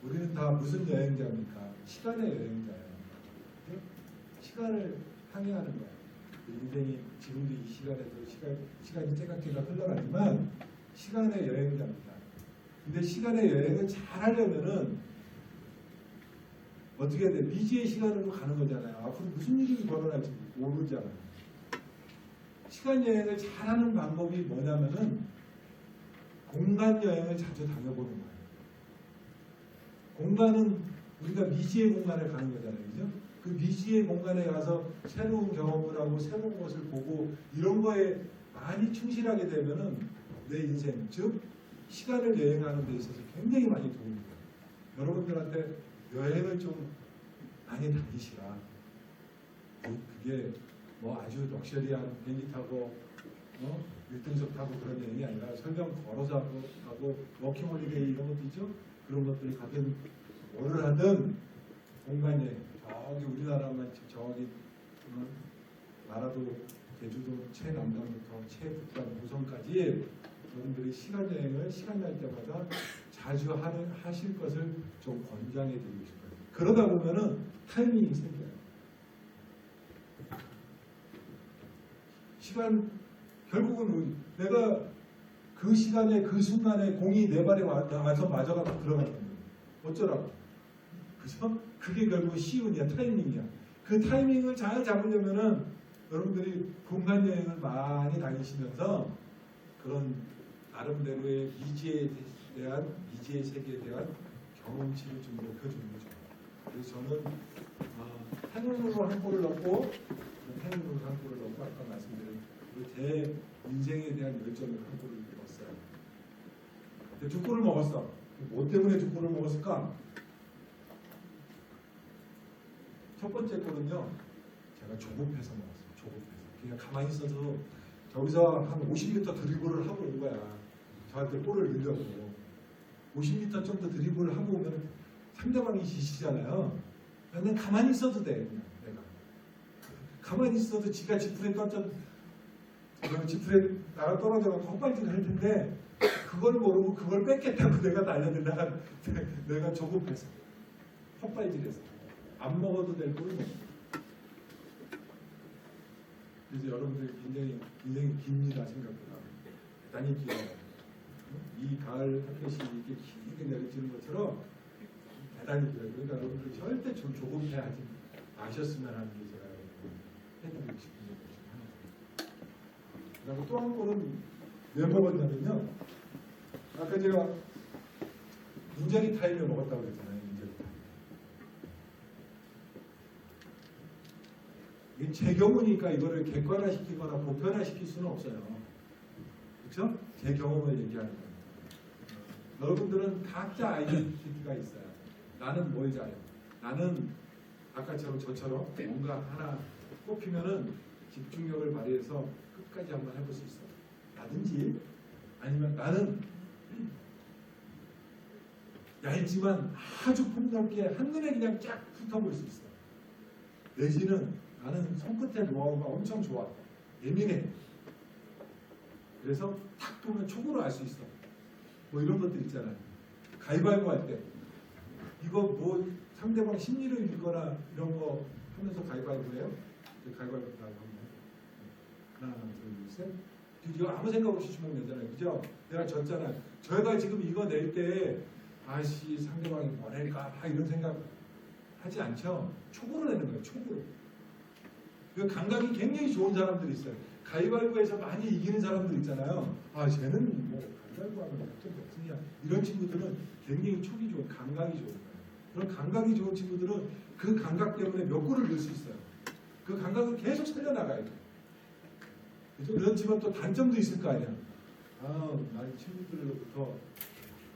우리는 다 무슨 여행자입니까? 시간의 여행자예요. 시간을 항해하는 거예요. 인생이 지금도 이 시간에도 시간이 째깍째깍 흘러가지만 시간의 여행자입니다. 근데 시간의 여행을 잘 하려면은 어떻게 해야 돼? 미지의 시간으로 가는 거잖아요. 앞으로 무슨 일이 벌어날지 모르잖아요. 시간 여행을 잘하는 방법이 뭐냐면은 공간 여행을 자주 다녀보는 거예요. 공간은 우리가 미지의 공간에 가는 거잖아요. 그죠? 그 미지의 공간에 가서 새로운 경험을 하고 새로운 것을 보고 이런 거에 많이 충실하게 되면은 내 인생, 즉 시간을 여행하는 데 있어서 굉장히 많이 도움이 돼요. 여러분들한테 여행을 좀 많이 다니시라. 그게 아주 럭셔리한 비행기 타고 1등석 타고 그런 여행이 아니라 설령 걸어서 하고 워킹홀리데이 이런 것도 있죠. 그런 것들을 가든 뭐를 하든 공간여행 저기 우리나라만 저기 나라도 제주도 최남단부터 최북단 고성까지 여러분들이 시간여행을 시간 날 때마다 자주 하실 것을 좀 권장해 드리고 싶어요. 그러다 보면은 타이밍이 생겨요. 결국은 내가 그 시간에 그 순간에 공이 내 발에 와서 맞아가지고 들어가는 거예요. 어쩌라고. 그죠? 그게 결국 시운이야. 타이밍이야. 그 타이밍을 잘 잡으려면은 여러분들이 공간 여행을 많이 다니시면서 그런 나름대로의 미지의 세계에 대한 경험치를 좀 높여주는 거죠. 그래서 저는 행운으로 한 골을 넣고 아까 말씀드린 제 인생에 대한 열정을 한 골을 먹었어요. 근데 두 골을 먹었어. 뭐 때문에 두 골을 먹었을까? 첫 번째 골은요, 제가 조급해서 먹었어요. 조급해서. 그냥 가만히 있어서 저기서 한 50m 드리블을 하고 온 거야. 저한테 골을 넣으려고. 50m 정도 드리블을 하고 오면 상대방이 지시잖아요. 그냥 가만히 있어도 돼. 그냥 내가. 가만히 있어도 지가 지푸레 던져, 지푸레 나가 떨어져서 헛발질 할 텐데 그걸 모르고 그걸 뺏겠다고 내가 날려들다가 내가 조급해서 헛발질해서 안 먹어도 될 꼴을 먹어. 그래서 여러분들 굉장히 인생이 깁니다. 생각보다 대단히 길어요. 이 가을 햇볕이 이렇게 길게 내리치는 것처럼 대단히 길어요. 그러니까 여러분들 절대 좀 조급해하지 마셨으면 하는 게 제가 해드리고 싶은 얘기 중 하나입니다. 그리고 또 한 골은 왜 먹었냐면요. 아까 제가 인절이 타임에 먹었다고 그랬잖아요. 인절이 타임. 이게 제 경우니까 이거를 객관화시키거나 보편화시킬 수는 없어요. 그렇죠? 제 경험을 얘기하는 겁니다. 여러분들은 각자 아이덴티티가 있어요. 나는 뭘 잘해? 나는 아까처럼 저처럼 뭔가 하나 꼽히면은 집중력을 발휘해서 끝까지 한번 해볼 수 있어요. 라든지 아니면 나는 얇지만 아주 폭넓게 한눈에 그냥 쫙 훑어볼 수 있어요. 내지는 나는 손끝의 노하우가 엄청 좋아. 예민해. 그래서 탁 보면 촉으로 알 수 있어. 뭐 이런 것들 있잖아요. 가위바위보 할 때 이거 뭐 상대방 심리를 읽거나 이런 거 하면서 가위바위보 해요? 가위바위보 다 하나, 둘, 셋. 이거 아무 생각 없이 주면 되잖아요. 그죠? 내가 졌잖아요. 저희가 지금 이거 낼 때 아씨 상대방이 뭐 낼까 이런 생각 하지 않죠? 촉으로 내는 거예요. 촉으로. 그 감각이 굉장히 좋은 사람들이 있어요. 가위바위보에서 많이 이기는 사람들 있잖아요. 아 쟤는 뭐 가위바위보 하면 어떤 것이냐 이런 친구들은 굉장히 촉이 좋은 감각이 좋은 거예요. 그런 감각이 좋은 친구들은 그 감각 때문에 몇 골을 넣을 수 있어요. 그 감각을 계속 살려나가야 돼요. 그렇죠? 그렇지만 또 단점도 있을 거 아니야. 나는 친구들로부터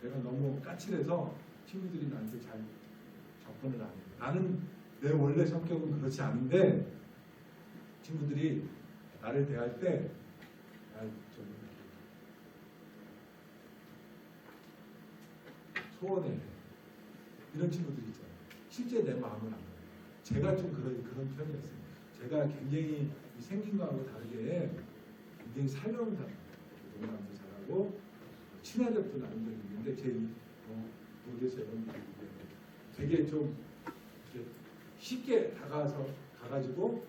내가 너무 까칠해서 친구들이 나한테 잘 접근을 안 해. 나는 내 원래 성격은 그렇지 않은데 친구들이 나를 대할 때 좀 소원해. 이런 친구들이 있잖아요. 실제 내 마음은 안 가요. 제가 좀 그런 편이었어요. 제가 굉장히 생긴 거하고 다르게 굉장히 살려는 사람, 농담도 잘하고 친화력도 나름대로 있는데 제 모르겠어요. 여러분들 되게 좀 쉽게 가가지고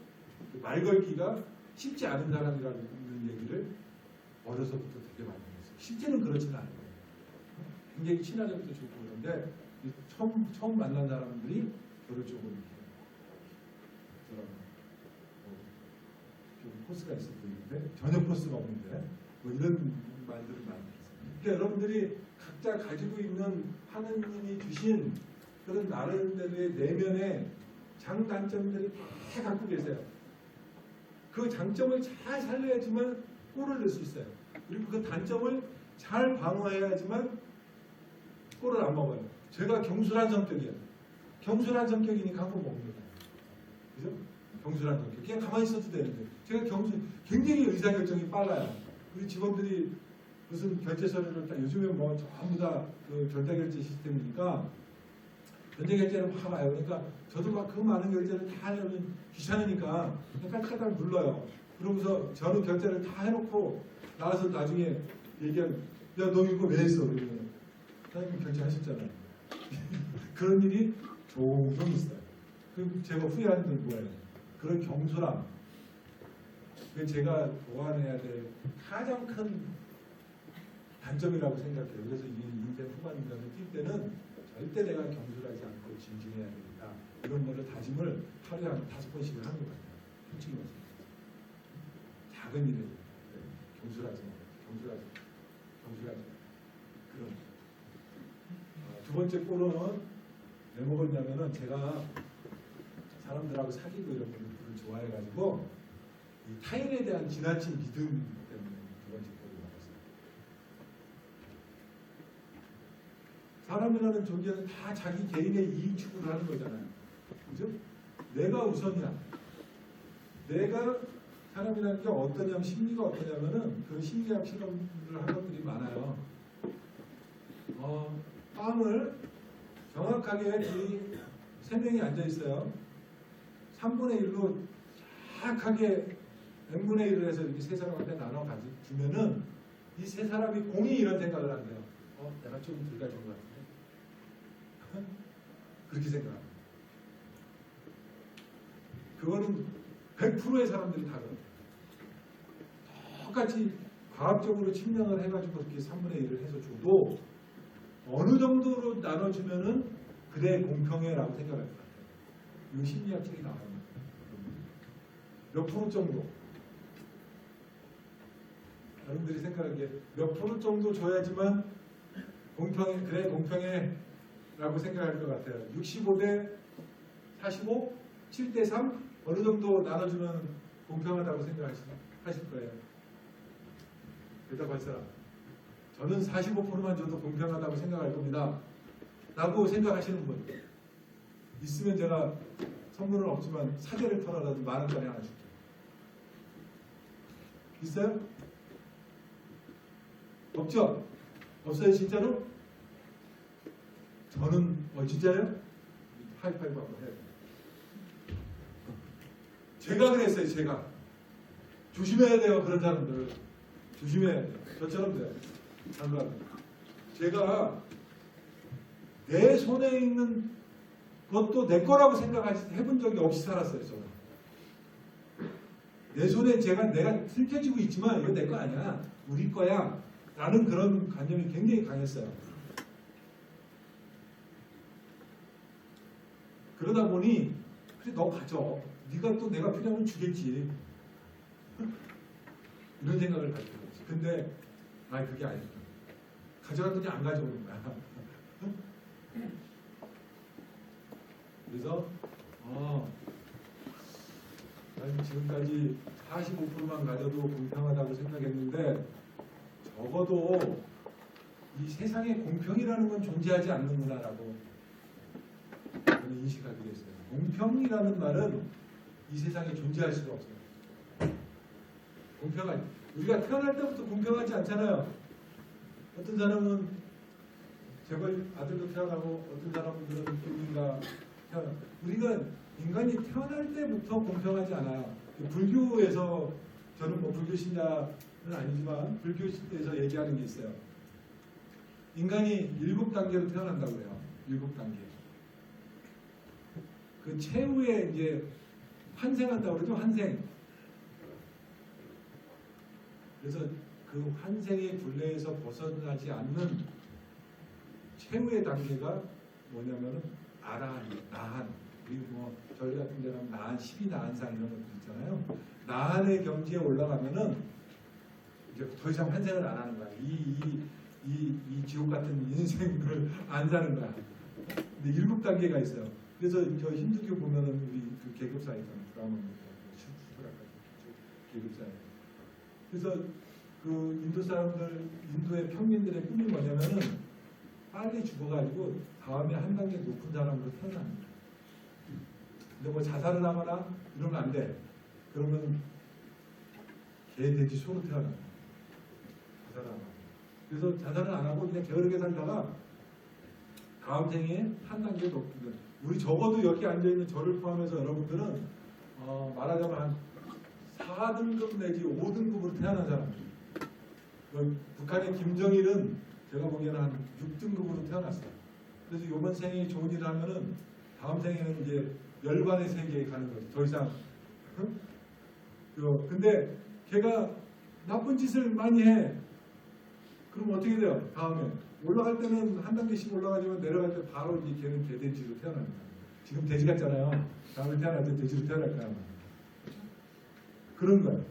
말 걸기가 쉽지 않은 사람이라는 얘기를 어려서부터 되게 많이 했어요. 실제는 그렇지는 않아요. 굉장히 친화력도 좋고 그런데 처음 만난 사람들이 저를 조금 좀 포스가 있어 보이는데 전혀 포스가 없는데 뭐 이런 말들을 많이 했어요. 그러니까 여러분들이 각자 가지고 있는 하느님이 주신 그런 나름대로의 내면의 장단점들이 다 갖고 계세요. 그 장점을 잘 살려야지만 골을 넣을 수 있어요. 그리고 그 단점을 잘 방어해야지만 골을 안 먹어요. 제가 경솔한 성격이에요. 경솔한 성격이니까 한번 먹습니다. 그죠? 경솔한 성격. 그냥 가만히 있어도 되는데 제가 굉장히 의사결정이 빨라요. 우리 직원들이 무슨 결제 서류를 다 요즘에 뭐 전부 다 그 전자결제 시스템이니까 전자결제를 막 와요. 그러니까 저도 막 그 많은 결제를 다 하려면 귀찮으니까 그냥 깔깔깔 눌러요. 그러면서 저는 결제를 다 해놓고 나와서 나중에 얘기하면 야 너 이거 왜 했어? 그러면 사장님 결제하셨잖아요. 그런 일이 종종 있어요. 그럼 제가 후회하는 건 뭐예요? 그런 경솔함. 그게 제가 보완해야 될 가장 큰 단점이라고 생각해요. 그래서 이 인생 후반전을 뛸 때는 절대 내가 경솔하지 않고 진중해야 되겠다. 이런 거를 다짐을 하루에 한 5번씩을 하는 것 같아요. 솔직히 말씀드려요. 작은 일에 경솔하지 마. 경솔하지 마. 그런. 두 번째 골은 왜 먹었냐면은 제가 사람들하고 사귀고 이런 거를 좋아해가지고 이 타인에 대한 지나친 믿음 때문에 두 번째 꼴을 받았어요. 사람이라는 존재는 다 자기 개인의 이익 추구를 하는 거잖아요. 그죠? 내가 우선이야. 내가 사람이라는 게 어떠냐면 심리가 어떠냐면은 그 심리학 실험을 한 것들이 많아요. 빵을 정확하게 이 세 명이 앉아 있어요. 3분의 1로 정확하게 n분의 1을 해서 이렇게 세 사람한테 나눠 주면은 이 세 사람이 공이 이런 생각을 한대요. 내가 좀 덜 가진 것 같은데. 그렇게 생각합니다. 그거는 100%의 사람들이 다 그래요. 똑같이 과학적으로 측량을 해가지고 이렇게 3분의 1을 해서 줘도 어느 정도로 나눠주면은 그래 공평해라고 생각할 것 같아요. 이거 심리학 책이 나와요. 몇 프로 정도? 여러분들이 생각하기에 몇 프로 정도 줘야지만 공평해, 그래 공평해 라고 생각할 것 같아요. 65대 45? 7대 3? 어느 정도 나눠주면 공평하다고 생각하실 거예요. 대답할 사람. 저는 45%만 줘도 공평하다고 생각할 겁니다. 라고 생각하시는 분. 있으면 제가 선물은 없지만 사제를 털어라도 10,000원짜리 하나 줄게요. 있어요? 없죠? 없어요 진짜로? 저는 진짜요? 하이파이브 한번 해요. 제가 그랬어요. 제가 조심해야 돼요. 그런 사람들 조심해야 돼요. 저처럼 돼요. 제가 내 손에 있는 것도 내 거라고 해본 적이 없이 살았어요. 저는 내 손에 내가 슬켜지고 있지만 이거 내 거 아니야. 우리 거야. 라는 그런 관념이 굉장히 강했어요. 그러다 보니 그래 너 가져. 네가 또 내가 필요하면 주겠지. 이런 생각을 가지고 있지. 근데 그게 아니다. 가져갔더니 안 가져오는 거야. 그래서 나는 지금까지 45%만 가져도 공평하다고 생각했는데 적어도 이 세상에 공평이라는 건 존재하지 않는구나라고 저는 인식하게 됐어요. 공평이라는 말은 이 세상에 존재할 수가 없어요. 우리가 태어날 때부터 공평하지 않잖아요. 어떤 사람은 재벌 아들로 태어나고 어떤 사람들은 국민가 태어나고 우리가 인간이 태어날 때부터 공평하지 않아요. 불교에서 저는 불교 신자는 아니지만 불교에서 얘기하는 게 있어요. 인간이 7단계로 태어난다고 해요. 7단계. 그 최후에 이제 환생한다고 그러죠. 환생. 그래서 그 환생의 굴레에서 벗어나지 않는 최후의 단계가 뭐냐면은 아라한, 나한. 그리고 저희 같은 데는 나한 12나한상 이런 것도 있잖아요. 나한의 경지에 올라가면은 이제 더 이상 환생을 안 하는 거야. 이 지옥 같은 인생을 안 사는 거야. 근데 7단계가 있어요. 그래서 저 힌두교 보면은 우리 그 계급사 있잖아요. 브라ಹ୍먼, 계급사. 그래서 그 인도 사람들, 인도의 평민들의 꿈이 뭐냐면은 빨리 죽어가지고 다음에 한 단계 높은 사람으로 태어납니다. 근데 뭐 자살을 하거나 이러면 안 돼. 그러면 개, 돼지, 소로 태어납니다. 자살을 안 하고. 그래서 자살을 안 하고 그냥 게으르게 살다가 다음 생에 한 단계 높은 우리 적어도 여기 앉아있는 저를 포함해서 여러분들은 말하자면 한 4등급 내지 5등급으로 태어난 사람들. 북한의 김정일은 제가 보기에는 한 6등급으로 태어났어요. 그래서 이번 생에 좋은 일을 하면은 다음 생에는 이제 열반의 세계에 가는 거죠. 더 이상. 근데 걔가 나쁜 짓을 많이 해. 그럼 어떻게 돼요? 다음에 올라갈 때는 한 단계씩 올라가지만 내려갈 때 바로 이제 걔는 개돼지로 태어납니다. 지금 돼지 같잖아요. 다음에 태어날 때 돼지로 태어날 거야. 그런 거예요.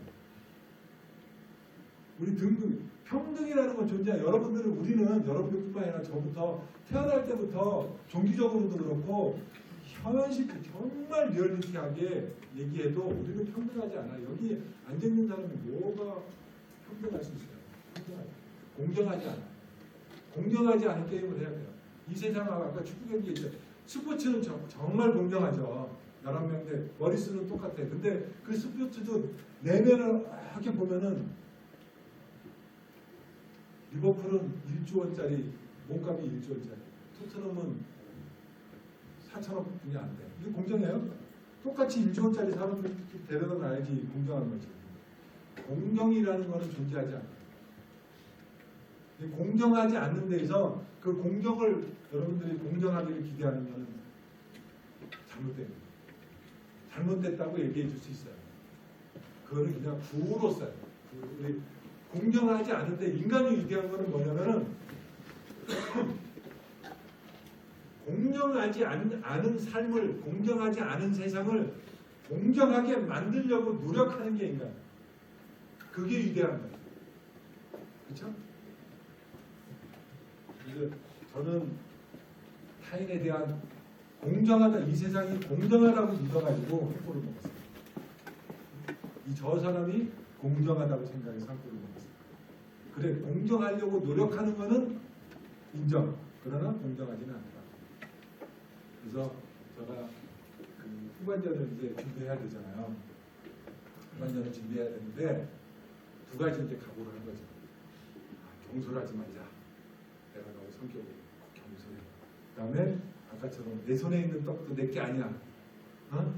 우리 등급 평등이라는 건 존재해요. 우리는 여러분들뿐만 아니라 저부터 태어날 때부터 종기적으로도 그렇고 현실 정말 리얼리티하게 얘기해도 우리는 평등하지 않아. 여기 앉아 있는 사람이 뭐가 평등할 수 있어요? 평등하지. 공정하지 않아. 공정하지 않은 게임을 해야 돼요. 이 세상하고 아까 축구 경기 있죠. 스포츠는 정말 공정하죠. 11명인데 머릿수는 똑같아. 근데 그 스포츠도 내면을 이렇게 보면은 리버풀은 1조 원짜리 몸값이 1조 원짜리. 토트넘은 4천억 분이 안 돼. 이거 공정해요? 똑같이 1조 원짜리 사람들 데려다 놔야지 공정한 거지. 공정이라는 거는 존재하지 않아요. 공정하지 않는 데에서 그 공정을 여러분들이 공정하기를 기대하는 것은 잘못됩니다. 잘못됐다고 얘기해 줄 수 있어요. 그거는 그냥 구로서요. 우리 공정하지 않은데 인간이 위대한 거는 뭐냐면은 공정하지 않은 삶을, 공정하지 않은 세상을 공정하게 만들려고 노력하는 게 인간. 그게 위대한 거예요. 그렇죠? 그래서 저는 타인에 대한 공정하다, 이 세상이 공정하다고 믿어가지고 한골을 먹었어요. 저 사람이 공정하다고 생각해서 한골을 먹었어요. 그래, 공정하려고 노력하는 거는 인정. 그러나 공정하지는 않다. 그래서 제가 그 후반전을 이제 준비해야 되잖아요. 후반전을 준비해야 되는데 두 가지 이제 각오를 한 거죠. 경솔하지 말자. 내가 너무 성격이 경솔해. 그다음에 아까처럼 내 손에 있는 떡도 내게 아니야.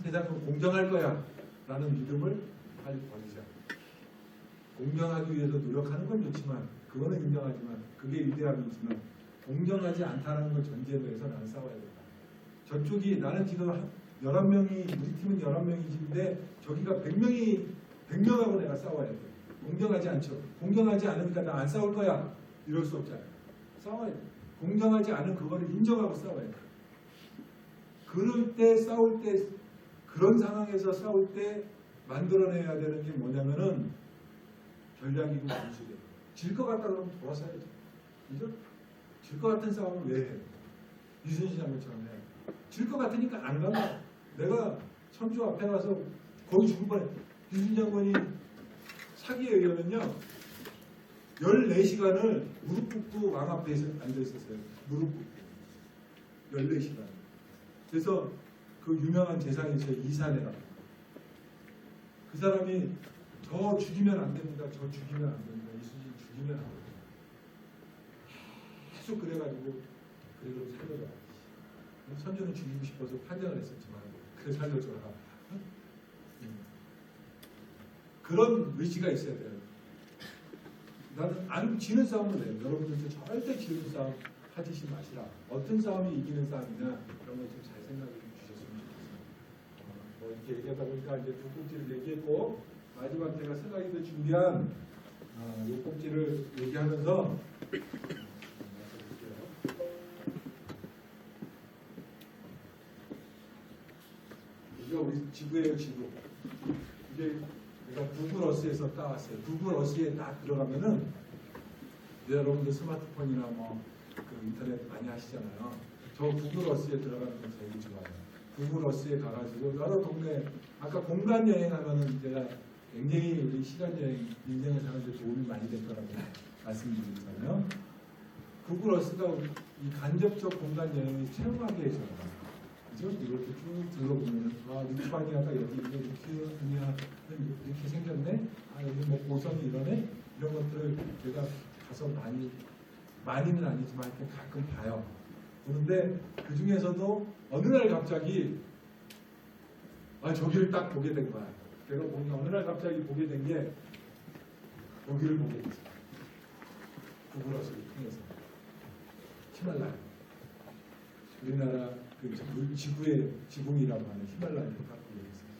세상은 공정할 거야. 라는 믿음을 빨리 버리자. 공정하기 위해서 노력하는 건 좋지만 그거는 인정하지만 그게 위대함이지만 공정하지 않다는 걸 전제로 해서 나는 싸워야 된다. 저쪽이 나는 지금 11명이 우리 팀은 11명이지인데 저기가 100명하고 내가 싸워야 돼. 공정하지 않죠. 공정하지 않으니까 나 안 싸울 거야. 이럴 수 없잖아요. 싸워야 돼. 공정하지 않은 그거를 인정하고 싸워야 돼. 그럴 때 싸울 때 그런 상황에서 싸울 때 만들어내야 되는 게 뭐냐면은 전략이고 기술이에요. 질 것 같다 그러면 돌아서야죠. 그죠? 질 것 같은 싸움을 왜 해? 유순신 장군처럼 해. 질 것 같으니까 안 가면 내가 선조 앞에 가서 거기 죽을 뻔해. 유순신 장군이 사기에 의하면요 14시간을 무릎 꿇고 왕 앞에 앉아 있었어요. 무릎 꿇고 14시간. 그래서 그 유명한 재상이 있어요. 이산해라고. 그 사람이 저 죽이면 안 됩니다. 저 죽이면 안 됩니다. 이순신 죽이면 안 됩니다. 계속 그래가지고 그래도 살려줘라. 선조는 죽이고 싶어서 판정을 했었지만 그래 살려줘라. 그런 의지가 있어야 돼요. 나는 안 지는 싸움을 해요. 여러분들도 절대 지는 싸움 하시지 마시라. 어떤 싸움이 이기는 싸움이냐 그런 걸 좀 잘 생각해 주셨으면 좋겠습니다. 뭐 이렇게 얘기하다 보니까 이제 두 꼭지를 얘기했고 마지막 제가 슬라이드 준비한 요 꼭지를 얘기하면서 이게 우리 지구예요, 지구. 이게 제가 구글 어스에서 따왔어요. 구글 어스에 딱 들어가면은 여러분들 스마트폰이나 그 인터넷 많이 하시잖아요. 저 구글 어스에 들어가는 거 되게 좋아요. 구글 어스에 가가지고 여러 동네 아까 공간 여행하면은 제가 굉장히 우리 시간 여행 인생을 사는데 도움이 많이 될 거라고 말씀드리잖아요. 구글 어스가 이 간접적 공간 여행을 체험하게 해줘요. 그죠? 이렇게 쭉 들어보면 리투아니아가 여기 있네, 리투아니아 이렇게 생겼네, 여기 뭐 고성이 이러네, 이런 것들을 제가 가서 많이는 아니지만 이렇게 가끔 봐요. 보는데 그 중에서도 어느 날 갑자기 저기를 딱 보게 된 거야. 제가 보니까 어느 날 갑자기 보게 된 게 여기를 보게 됐어요. 구글 어스를 통해서 히말라야. 우리나라 그 지구의 지붕이라고 하는 히말라야를 갖고 있어요.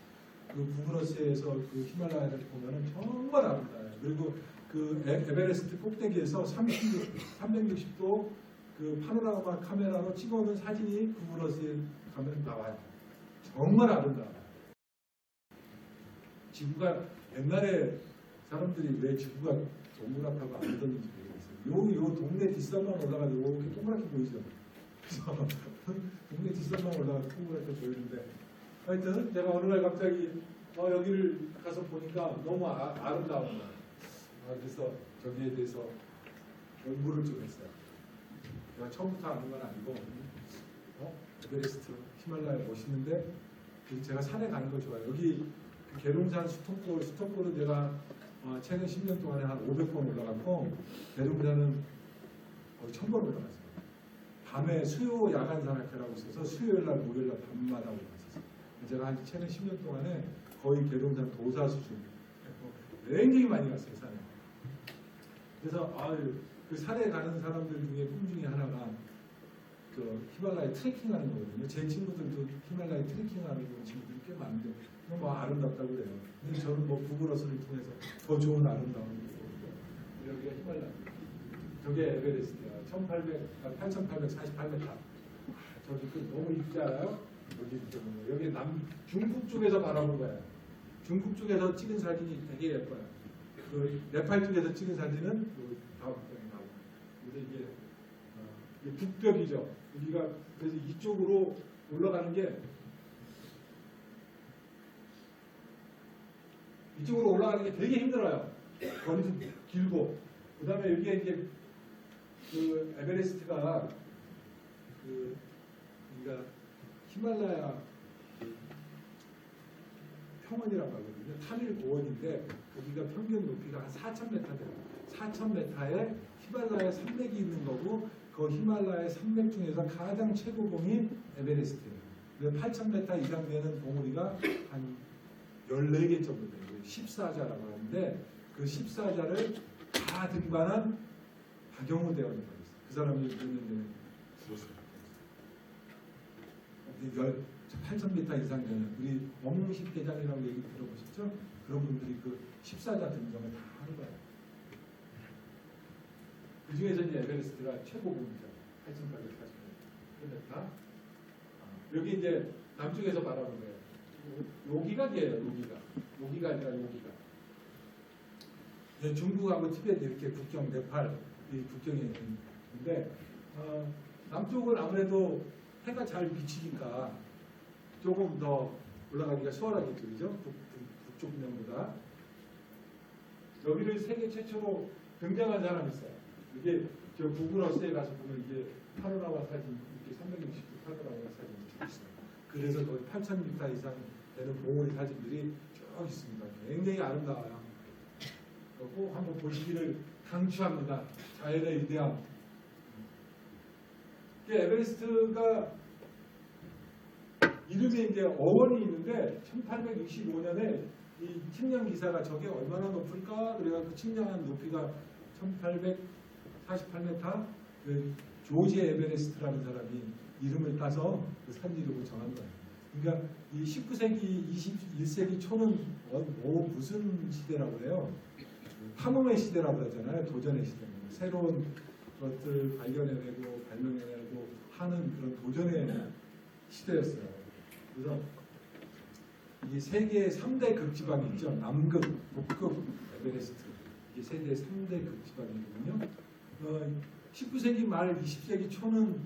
그 구글어스에서 그 히말라야를 보면은 정말 아름다워요. 그리고 그 에베레스트 꼭대기에서 360도 그 파노라마 카메라로 찍어놓은 사진이 구글어스에 가면 나와요. 정말 아름다워요. 지구가 옛날에 사람들이 왜 지구가 동그랗다고 안 믿었는지 모르겠어요. 요 동네 뒷산만 올라가지고 이렇게 동그랗게 보이죠. 그래서 동네 근데 뒷산만 올라가서 통구를 또 보이는데 하여튼 제가 어느 날 갑자기 여기를 가서 보니까 너무 아름다운 거야. 그래서 저기에 대해서 공부를 좀 했어요. 제가 처음부터 아는 건 아니고 에베레스트 히말라야 멋있는데 제가 산에 가는 걸 좋아해요. 여기 그 계룡산 수톱골은 제가 최근 10년 동안에 한 500번 올라갔고 계룡산은 거의 1000번 올라갔어요. 밤에 수요 야간 산악회라고 있어서 수요일날 목요일날 밤마다 올라갔었어요. 제가 한 최근 10년 동안에 거의 계룡산 도사 수준 굉장히 많이 갔어요. 산에. 그래서 그 산에 가는 사람들 중에 꿈 중에 하나가 그 히말라야 트레킹하는 거거든요. 제 친구들도 히말라야 트레킹하는 친구들이 꽤 많은데 너무 아름답다고 그래요. 근데 저는 뭐 구글어스를 통해서 더 좋은 아름다움을 보고 여기가 히말라야. 저게 에베레스트야. 8,848m. 저기 너무 이쁘지 않아요? 여기 중국 쪽에서 바라본 거예요. 중국 쪽에서 찍은 사진이 되게 예뻐요. 그 네팔 쪽에서 찍은 사진은 다음 장에 나오고. 그래서 이게 북벽이죠. 우리가 그래서 이쪽으로 올라가는 게 되게 힘들어요. 거리도 길고. 그다음에 여기에 이제 그 에베레스트가 우리가 히말라야 평원이라고 하거든요. 타밀 고원인데 거기가 평균 높이가 한 4,000m 돼요. 4,000m에 히말라야 산맥이 있는 거고 그 히말라야 산맥 중에서 가장 최고봉이 에베레스트예요. 8,000m 이상 되는 봉우리가 한 14개 정도 돼요. 14자라고 하는데 그 14자를 다 등반한 박영호 대원이라고 있어요. 그 사람이 몇 년 전에 죽었어요. 8,000m 이상 되는 우리 원무식 대장이라고 얘기 들어보셨죠? 그런 분들이 그 14자 등반을 다 하는 거예요. 그 중에서 이제 에베레스트가 최고봉이죠. 8,840m. 여기 이제 남쪽에서 바라본 거예요. 여기가 걔예요. 여기가 아니라 여기가. 중국하고 티베트 이렇게 국경, 네팔 이 국경에 있는데 남쪽은 아무래도 해가 잘 비치니까 조금 더 올라가기가 수월하겠죠, 그죠? 북쪽 면보다. 여기를 세계 최초로 등장한 사람이 있어요. 이게 저 구글어스에 가서 보면 이게 파노라마 사진, 이렇게 360도 파노라마 사진이 쭉 있어요. 그래서 거의 8,000m 이상 되는 봉우리 사진들이 쭉 있습니다. 굉장히 아름다워요. 꼭 한번 보시기를 강추합니다. 자연의 위대함. 에베레스트가 이름에 이제 어원이 있는데 1865년에 이 측량 기사가 저게 얼마나 높을까 그래가지고 측량한 높이가 1848m 그 조지 에베레스트라는 사람이 이름을 따서 그 산 이름을 정한 거예요. 그러니까 이 19세기, 21세기 초는 무슨 시대라고 해요? 탐험의 시대라고 하잖아요. 도전의 시대. 새로운 것들 발견해내고 발명해내고 하는 그런 도전의 시대였어요. 그래서 이 세계 3대 극지방이 있죠. 남극, 북극, 에베레스트. 이게 세계 3대 극지방이거든요. 19세기 말 20세기 초는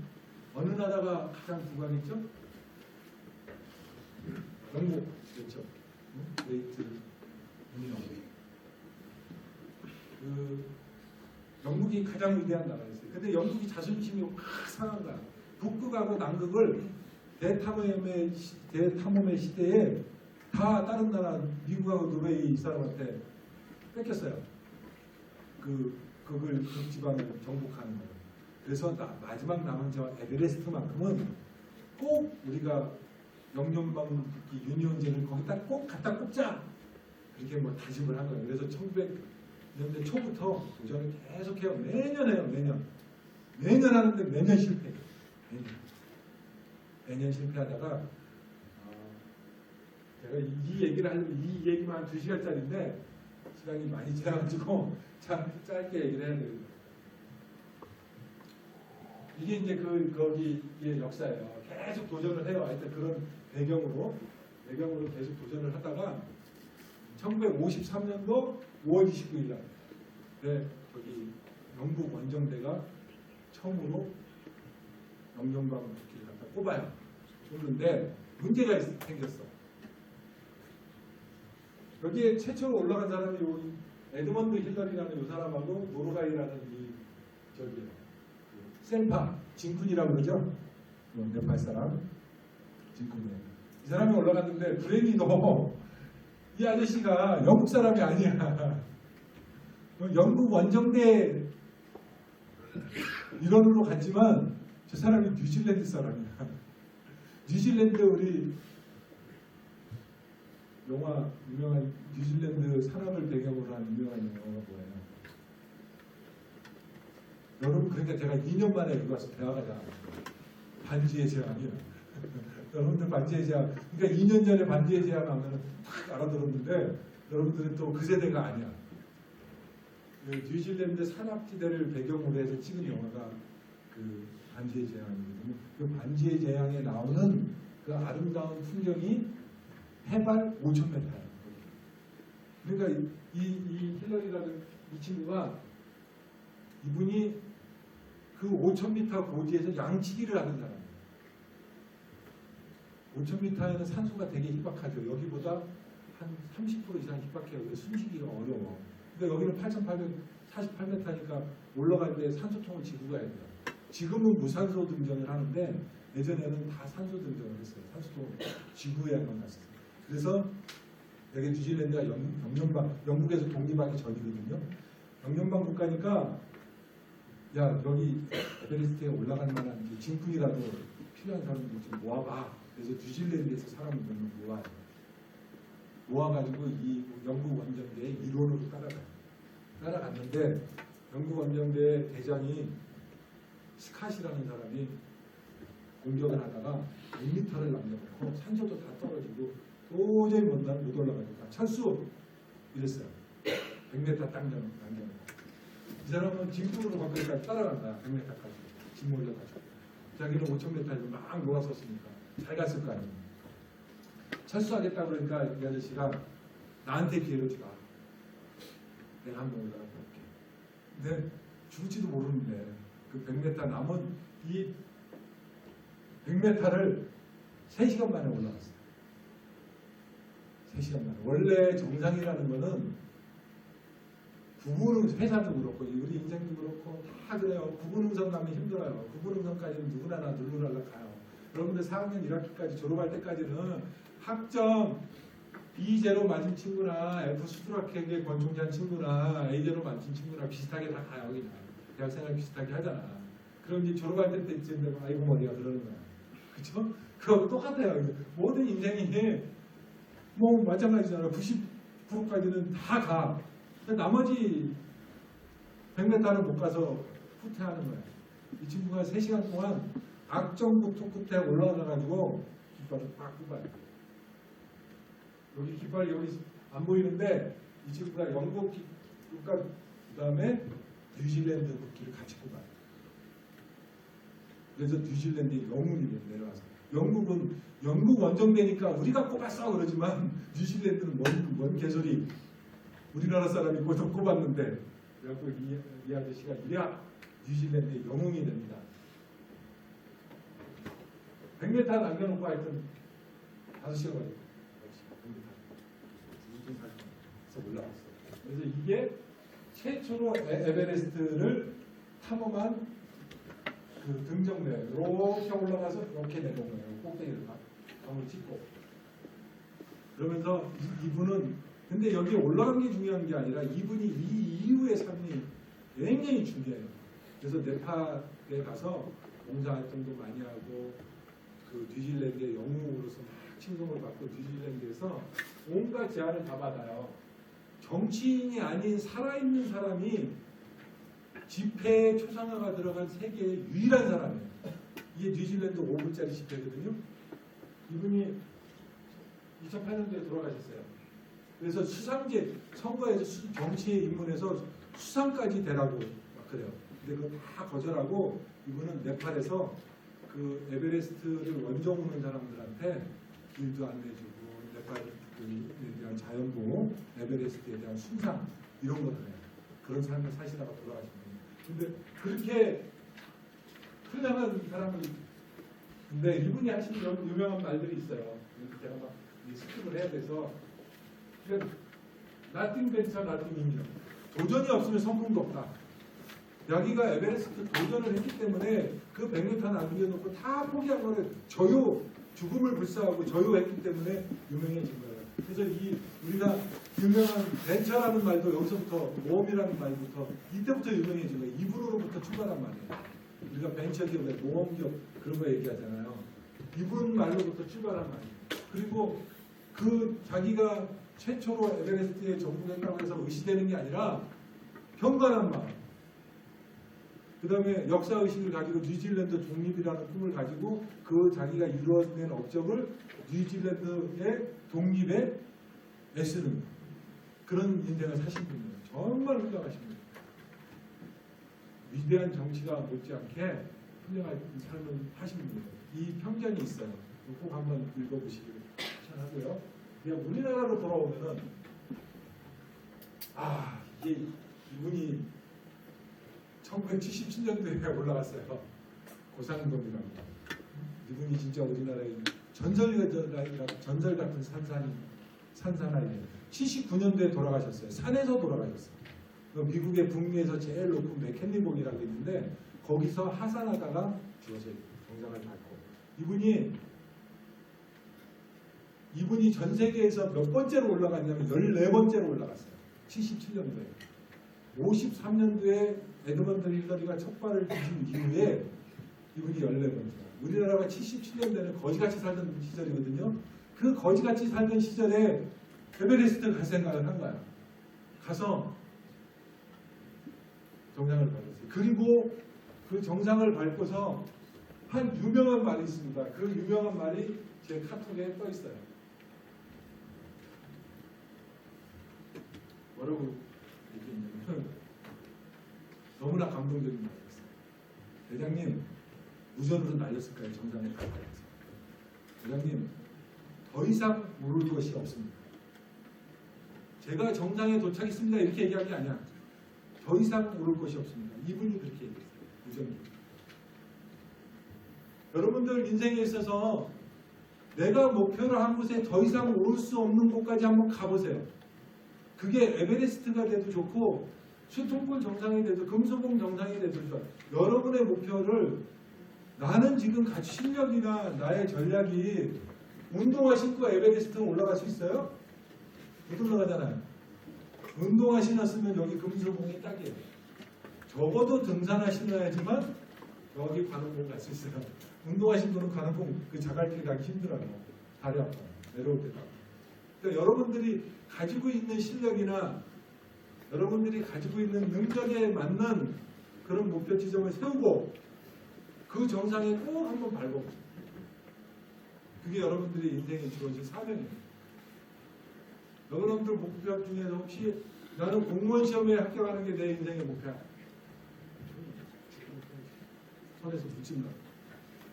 어느 나라가 가장 부강했죠? 영국, 그렇죠. 레이트 운영. 영국이 가장 위대한 나라였어요. 근데 영국이 자존심이 확 상한 거야. 북극하고 남극을 대탐험의 시대에 다 다른 나라 미국하고 노르웨이 이 사람한테 뺏겼어요. 그걸 극지방을 정복하는 거예요. 그래서 마지막 남은 저 에베레스트만큼은 꼭 우리가 영연방 유니온제를 거기다 꼭 갖다 꽂자 이렇게 뭐 다짐을 한 거예요. 그래서 1900년대 초부터 도전을 계속해요. 매년 해요. 매년 하는데 매년 실패해요. 매년 실패하다가 제가 이 얘기를 하려면 이 얘기만 2시간짜리인데 시간이 많이 지나가지고 짧게 얘기를 해야 돼요. 이게 이제 거기의 역사예요. 계속 도전을 해요. 하여튼 그런 배경으로 계속 도전을 하다가 1953년도 5월 29일 날 거기 영국 원정대가 처음으로 영연방 국기를 갖다 꼽아요. 줬는데 문제가 생겼어. 여기에 최초로 올라간 사람이 요 에드먼드 힐러리라는 이 사람하고 노르가이라는 이 저기 센파 진군이라고 그러죠. 네팔 사람 진군이에요. 이 사람이 올라갔는데 불행히 이 아저씨가 영국 사람이 아니야. 영국 원정대 일원으로 갔지만 저 사람이 뉴질랜드 사람이야. 뉴질랜드 우리 영화 유명한 뉴질랜드 산업을 배경으로 한 유명한 영화가 뭐예요? 여러분 그러니까 제가 2년 만에 여기 와서 대화가 반지의 제왕이야. 여러분들 반지의 제왕 그러니까 2년 전에 반지의 제왕 하면 딱 알아들었는데 여러분들은 또 그 세대가 아니야. 그 뉴질랜드 산업지대를 배경으로 해서 찍은 영화가 그 반지의 제왕이거든요. 그 반지의 제왕에 나오는 그 아름다운 풍경이 해발 5,000m예요. 그러니까 이 힐러리라는 이 친구가 이분이 그 5,000m 고지에서 양치기를 하는 사람이에요. 5,000m에는 산소가 되게 희박하죠. 여기보다 한 30% 이상 희박해요. 그래서 숨쉬기가 어려워. 그러니까 여기는 8,848m니까 올라갈 때 산소통을 지고 가야 돼요. 지금은 무산소 등전을 하는데 예전에는 다 산소 등전을 했어요. 산소통을 지구에만 갔어요. 그래서 여기 뉴질랜드가 영국에서 독립하기 전이거든요. 영연방 국가니까 야 여기 에베레스트에 올라갈 만한 진군이라도 필요한 사람들 좀 모아봐. 그래서 뉴질랜드에서 사람을 좀 모아요. 모아가지고 이 영국 원정대에 일원으로 따라갔는데 영국 원정대 대장이 스캇이라는 사람이 공격을 하다가 100m를 남겨놓고 산소도 다 떨어지고 도저히 못 올라가니까 철수 이랬어요. 100m 딱 남겨놓고 이 사람은 진군으로 거기까지 따라간 거야. 100m까지 짐 올려가지고 자기는 5,000m에서 막 놀았었으니까 잘 갔을 거 아니에요. 철수하겠다 그러니까 이 아저씨가 나한테 기회를 주라. 내가 한번 올라가 볼게. 근데 죽을지도 모르는데 그 100m 남은 이 100m를 3시간 만에 올라갔어요. 3시간 만에. 원래 정상이라는 거는 구분응 회사도 그렇고 우리 인생도 그렇고 다 그래요. 구분응선 가면 힘들어요. 구분응선까지는 누구나 누르랄라 가요. 여러분들 4학년 1학기까지 졸업할 때까지는 학점 B0 맞은 친구나 F 수두락하게 권총잔 친구나 A0 맞은 친구나 비슷하게 다 가요. 그냥 대학생활 비슷하게 하잖아. 그럼 이제 졸업할 때쯤 되면 아이고 머리가 그러는 거야. 그쵸? 그거 똑같아요. 모든 인생이 뭐 마찬가지잖아요. 99%까지는 다 가. 나머지 100m는 못 가서 후퇴하는 거야. 이 친구가 3시간 동안 악정부터 끝에 올라가가지고 깃발을 빡 꼽아요. 여기 깃발 여기 안 보이는데 이 친구가 영국 국가 그 다음에 뉴질랜드 국기를 같이 꼽아요. 그래서 뉴질랜드의 영웅이 내려와서 영국은 영국 원정대니까 우리가 꼽았어 그러지만 뉴질랜드는 뭔 개소리 우리나라 사람이 꼽았는데 그래갖고 이 아저씨가 이래야 뉴질랜드의 영웅이 됩니다. 100m 남겨놓고 하여튼 5시간 걸렸어요. 100m 올라갔어요. 그래서 이게 최초로 에베레스트를 탐험한 그 등정로예요. 이렇게 올라가서 이렇게 내려온 거예요. 꼭대기를 감을 찍고. 그러면서 이분은 근데 여기 올라간 게 중요한 게 아니라 이분이 이 이후의 삶이 굉장히 중요해요. 그래서 네팔에 가서 봉사활동도 많이 하고 그 뉴질랜드의 영웅으로서 막 칭송을 받고 뉴질랜드에서 온갖 제안을 다 받아요. 정치인이 아닌 살아있는 사람이 집회에 초상화가 들어간 세계의 유일한 사람이에요. 이게 뉴질랜드 5불짜리 집회거든요. 이분이 2008년도에 돌아가셨어요. 그래서 수상제 선거에서 정치에 입문해서 수상까지 되라고 막 그래요. 근데 그거 다 거절하고 이분은 네팔에서 그 에베레스트를 원정 오는 사람들한테 길도 안내주고 네팔에 대한 자연보호, 에베레스트에 대한 순상 이런 것들 해요. 그런 삶을 사시다가 돌아가신 거예요. 근데 그렇게 훌륭한 사람을 근데 이분이 하신 너무 유명한 말들이 있어요. 제가 막 스킵을 해야 돼서 그러니까 nothing venture, nothing in. 도전이 없으면 성공도 없다. 여기가 에베레스트 도전을 했기 때문에 그 100m 남겨놓고 다 포기한 거를 죽음을 불사하고 저요했기 때문에 유명해진 거예요. 그래서 이 우리가 유명한 벤처라는 말도 여기서부터 모험이라는 말부터 이때부터 유명해진 거예요. 이분으로부터 출발한 말이에요. 우리가 벤처기업에 모험기업 그런 거 얘기하잖아요. 이분 말로부터 출발한 말이에요. 그리고 그 자기가 최초로 에베레스트에 정복했다고 해서 의시되는 게 아니라 경건한 마음. 그 다음에 역사의식을 가지고 뉴질랜드 독립이라는 꿈을 가지고 그 자기가 이루어낸 업적을 뉴질랜드의 독립에 애쓰는 그런 인생을 사신 분이에요. 정말 훌륭하신 분이에요. 위대한 정치가 못지않게 훌륭한 삶을 하신 분이에요. 이 편견이 있어요. 꼭 한번 읽어보시기를 추천하고요. 그냥 우리나라로 돌아오면은 이게 이분이 1977년도에 올라갔어요. 고상동이라고. 이분이 진짜 우리나라의 전설 같은 산사나이에요. 79년도에 돌아가셨어요. 산에서 돌아가셨어요. 미국의 북미에서 제일 높은 맥켄리봉이라고 있는데 거기서 하산하다가 죽었어요. 정상을 밟고. 이분이 전 세계에서 몇 번째로 올라갔냐면 14번째로 올라갔어요. 77년도에. 53년도에 에드먼드 힐러리가 첫 발을 뒤진 이후에 이분이 14번째. 우리나라가 77년대는 거지같이 살던 시절이거든요. 그 거지같이 살던 시절에 에베레스트 갈 생각을 한 거야. 가서 정상을 밟았어요. 그리고 그 정상을 밟고서 한 유명한 말이 있습니다. 그 유명한 말이 제 카톡에 떠 있어요. 뭐라고 얘기했냐면 너무나 감동적인 말이었어요. 대장님, 무전으로 날렸을까요? 정상에 가까이서. 대장님, 더 이상 모를 것이 없습니다. 제가 정상에 도착했습니다. 이렇게 얘기한 게 아니야. 더 이상 모를 것이 없습니다. 이분이 그렇게 얘기했어요. 무전으로. 여러분들 인생에 있어서 내가 목표를 한 곳에 더 이상 오를 수 없는 곳까지 한번 가보세요. 그게 에베레스트가 돼도 좋고 슈통골 정상이 돼도 금소봉 정상이 돼도 좋아요. 여러분의 목표를 나는 지금 가치 실력이나 나의 전략이 운동화 신고 에베레스트 올라갈 수 있어요? 못 올라가잖아요. 운동화 신었으면 여기 금소봉이 딱이에요. 적어도 등산화 신어야지만 여기 관음봉 갈 수 있어요. 운동화 신고는 관음봉 그 자갈길 가기 힘들어요. 다리 아파요. 내려올 때가. 그러니까 여러분들이 가지고 있는 실력이나 여러분들이 가지고 있는 능력에 맞는 그런 목표 지점을 세우고 그 정상에 꼭 한번 밟아보세요. 그게 여러분들의 인생에 주어진 사명이에요. 여러분들 목표 중에서 혹시 나는 공무원 시험에 합격하는 게 내 인생의 목표야. 손에서 붙인다.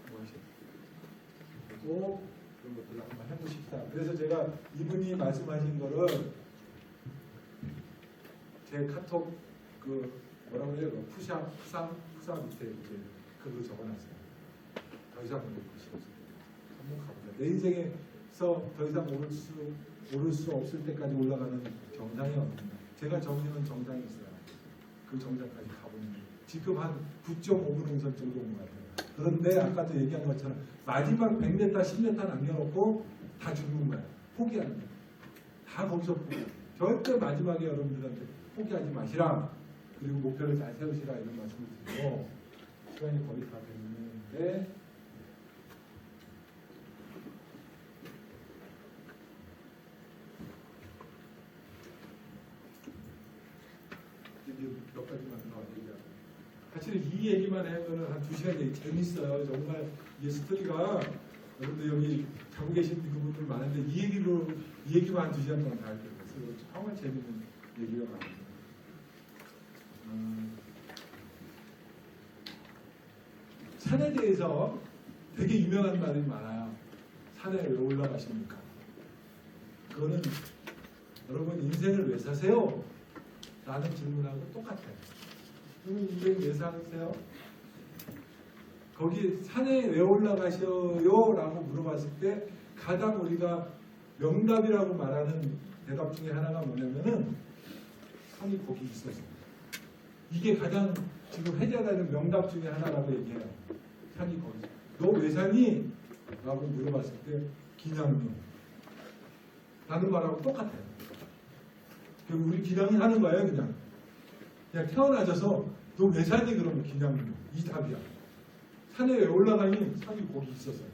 뭐 하시죠? 그리고 그런 것들을 한번 해보십시다. 그래서 제가 이분이 말씀하신 거를 제 카톡 그 뭐라고 해요? 푸사 밑에 이제 그걸 적어놨어요. 더 이상 모를 것이 없어요. 한번 가보자. 내 인생에서 더 이상 오를 수 없을 때까지 올라가는 정상이 없습니다. 제가 정리는 정상이 있어요. 그 정상까지 가보는 게 지금 한 9.5분 응선 정도 온 것 같아요. 그런데 아까도 얘기한 것처럼 마지막 100m, 10m 남겨놓고 다 죽는 거예요. 포기하는 거예요. 다 거기서 포기. 절대 마지막에 여러분들한테 포기하지 마시라. 그리고 목표를 잘 세우시라 이런 말씀을 드리고 시간이 거의 다 됐는데 몇 가지만 더 얘기하고 사실 이 얘기만 하면 한 2시간 얘기 재밌어요. 정말 이 스토리가 여러분들 여기 자고 계신 분들 많은데 이 얘기만 한 2시간 동안 다 할 거예요. 그래서 정말 재밌는 얘기가 많아요. 산에 대해서 되게 유명한 말이 많아요. 산에 왜 올라가십니까? 그거는 여러분 인생을 왜 사세요? 라는 질문하고 똑같아요. 여러분 인생 왜 사세요? 거기 산에 왜 올라가셔요? 라고 물어봤을 때 가장 우리가 명답이라고 말하는 대답 중에 하나가 뭐냐면은 산이 거기 있어서. 이게 가장 지금 해제되는 명답 중에 하나라고 얘기해요. 산이 거기. 너 왜 사니? 라고 물어봤을 때 기냥용. 라는 말하고 똑같아요. 우리 기냥이 하는 거예요, 그냥. 그냥 태어나셔서 너 왜 사니? 그러면 기냥용. 이 답이야. 산에 왜 올라가니? 산이 거기 있어서요.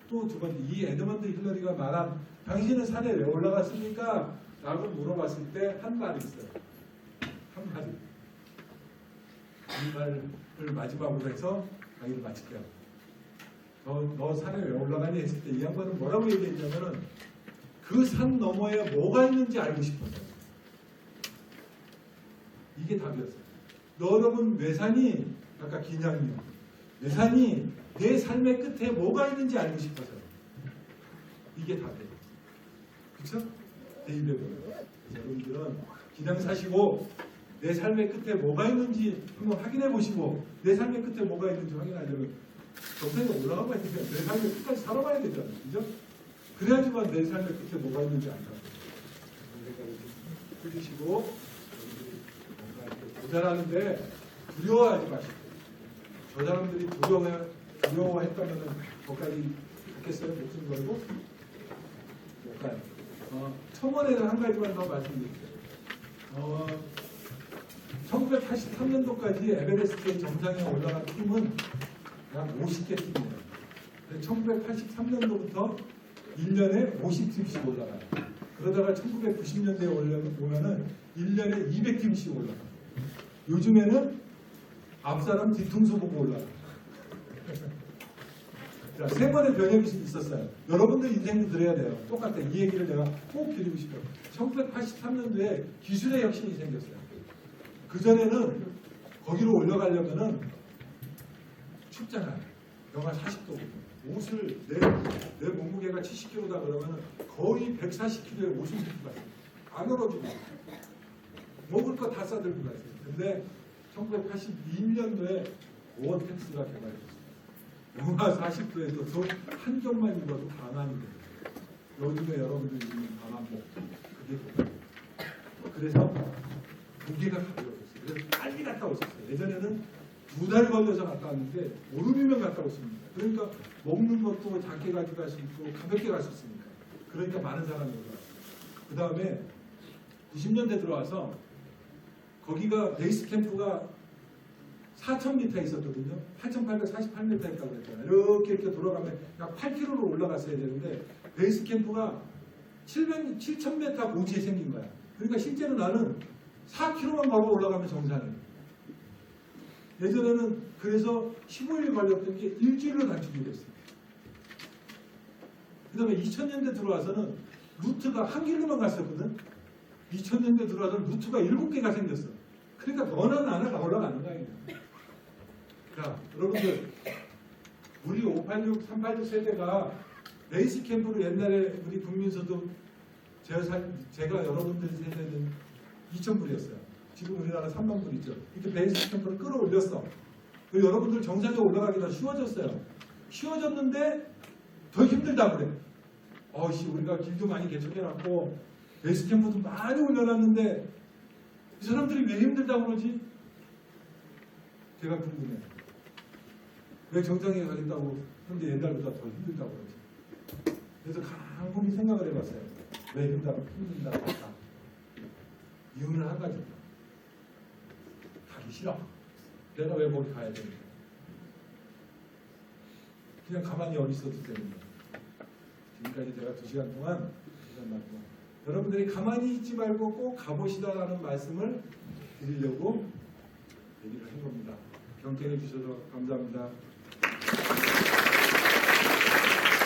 또 두 번째, 이 에드먼드 힐러리가 말한 당신은 산에 왜 올라갔습니까? 라고 물어봤을 때 한 말이 있어요. 한 마디. 이 말을 마지막으로 해서 강의를 마칠게요. 너 산에 왜 올라가니? 했을 때 이 양반은 뭐라고 얘기했냐면은 그 산 너머에 뭐가 있는지 알고 싶었어요. 이게 답이었어요. 너 여러분 왜 사니? 아까 기냥님. 왜 사니? 내 삶의 끝에 뭐가 있는지 알고 싶어서요. 이게 답이에요. 그렇죠? 여러분들은 그냥 사시고 내 삶의 끝에 뭐가 있는지 한번 확인해 보시고 내 삶의 끝에 뭐가 있는지 확인하려면 정상에 올라가 봐야 돼요. 내 삶의 끝까지 살아봐야 되잖아요. 그죠? 그래야지만 내 삶의 끝에 뭐가 있는지 안다고. 해주시고 여러분들이 뭔가 이렇게 도전하는데 두려워하지 마시고 저 사람들이 두려워했다면 거기까지 갔겠어요? 목숨 걸고? 못 가요. 첨언에는 한 가지만 더 말씀드릴게요. 1983년도까지 에베레스트의 정상에 올라간 팀은 약 50개 팀이에요. 1983년도부터 1년에 50팀씩 올라가요. 그러다가 1990년대에 오면은 1년에 200팀씩 올라가요. 요즘에는 앞사람 뒤통수 보고 올라가요. 자, 세 번의 변혁이 있었어요. 여러분들 인생도 들어야 돼요. 똑같아요. 이 얘기를 내가 꼭 드리고 싶어요. 1983년도에 기술의 혁신이 생겼어요. 그전에는 거기로 올라가려면은 춥잖아요. 영하 40도. 옷을 내 몸무게가 70kg다 그러면 거의 140kg의 옷을 입고 가요. 안 얼어지고. 먹을 거 다 싸들고 가요. 근데 1982년도에 고어텍스가 개발됐어요. 영하 40도에서 한 겹만 입어도 방한이 돼요. 요즘에 여러분들이 입는 방한복 그게 돼요. 그래서 무게가 가벼워졌어요. 그래서 빨리 갔다 오셨어요. 예전에는 2달 걸려서 갔다 왔는데 오름이면 갔다 오십니다. 그러니까 먹는 것도 작게 가져갈 수 있고 가볍게 갈 수 있으니까. 그러니까 많은 사람이 올라왔어요. 그 다음에 90년대 들어와서 거기가 베이스 캠프가 4,000m 있었거든요. 8,848m 있다고 그랬잖아요. 이렇게 돌아가면 약 8km로 올라갔어야 되는데 베이스 캠프가 7,000m 고지에 생긴 거야. 그러니까 실제로 나는 4km만 걸어 올라가면 정상이에요. 예전에는 그래서 15일 걸렸던 게 일주일로 단축이 됐어요. 그 다음에 2000년대 들어와서는 루트가 한 길로만 갔었거든. 2000년대 들어와서는 루트가 7개가 생겼어. 그러니까 너나 나나 다 올라가는 거야. 자, 여러분들 우리 586, 386 세대가 베이스 캠프로 옛날에 우리 국민소득 제가 여러분들 세대는 2,000불이었어요. 지금 우리나라 3만 불이죠. 이렇게 베이스 캠프를 끌어올렸어. 그리고 여러분들 정상에 올라가기 더 쉬워졌어요. 쉬워졌는데 더 힘들다 그래. 우리가 길도 많이 개척해놨고 베이스 캠프도 많이 올려놨는데 이 사람들이 왜 힘들다고 그러지? 제가 궁금해요. 왜 정상에 가겠다고 하는데 옛날보다 더 힘들다고 그러지? 그래서 곰곰이 생각을 해봤어요. 왜 힘들다고 할까? 이유는 한 가지입니다. 가기 싫어. 내가 왜 거기 가야 되는데? 그냥 가만히 여기 있어도 되는데. 지금까지 제가 2시간 동안 여러분들이 가만히 있지 말고 꼭 가보시다라는 말씀을 드리려고 얘기를 한 겁니다. 경청해 주셔서 감사합니다.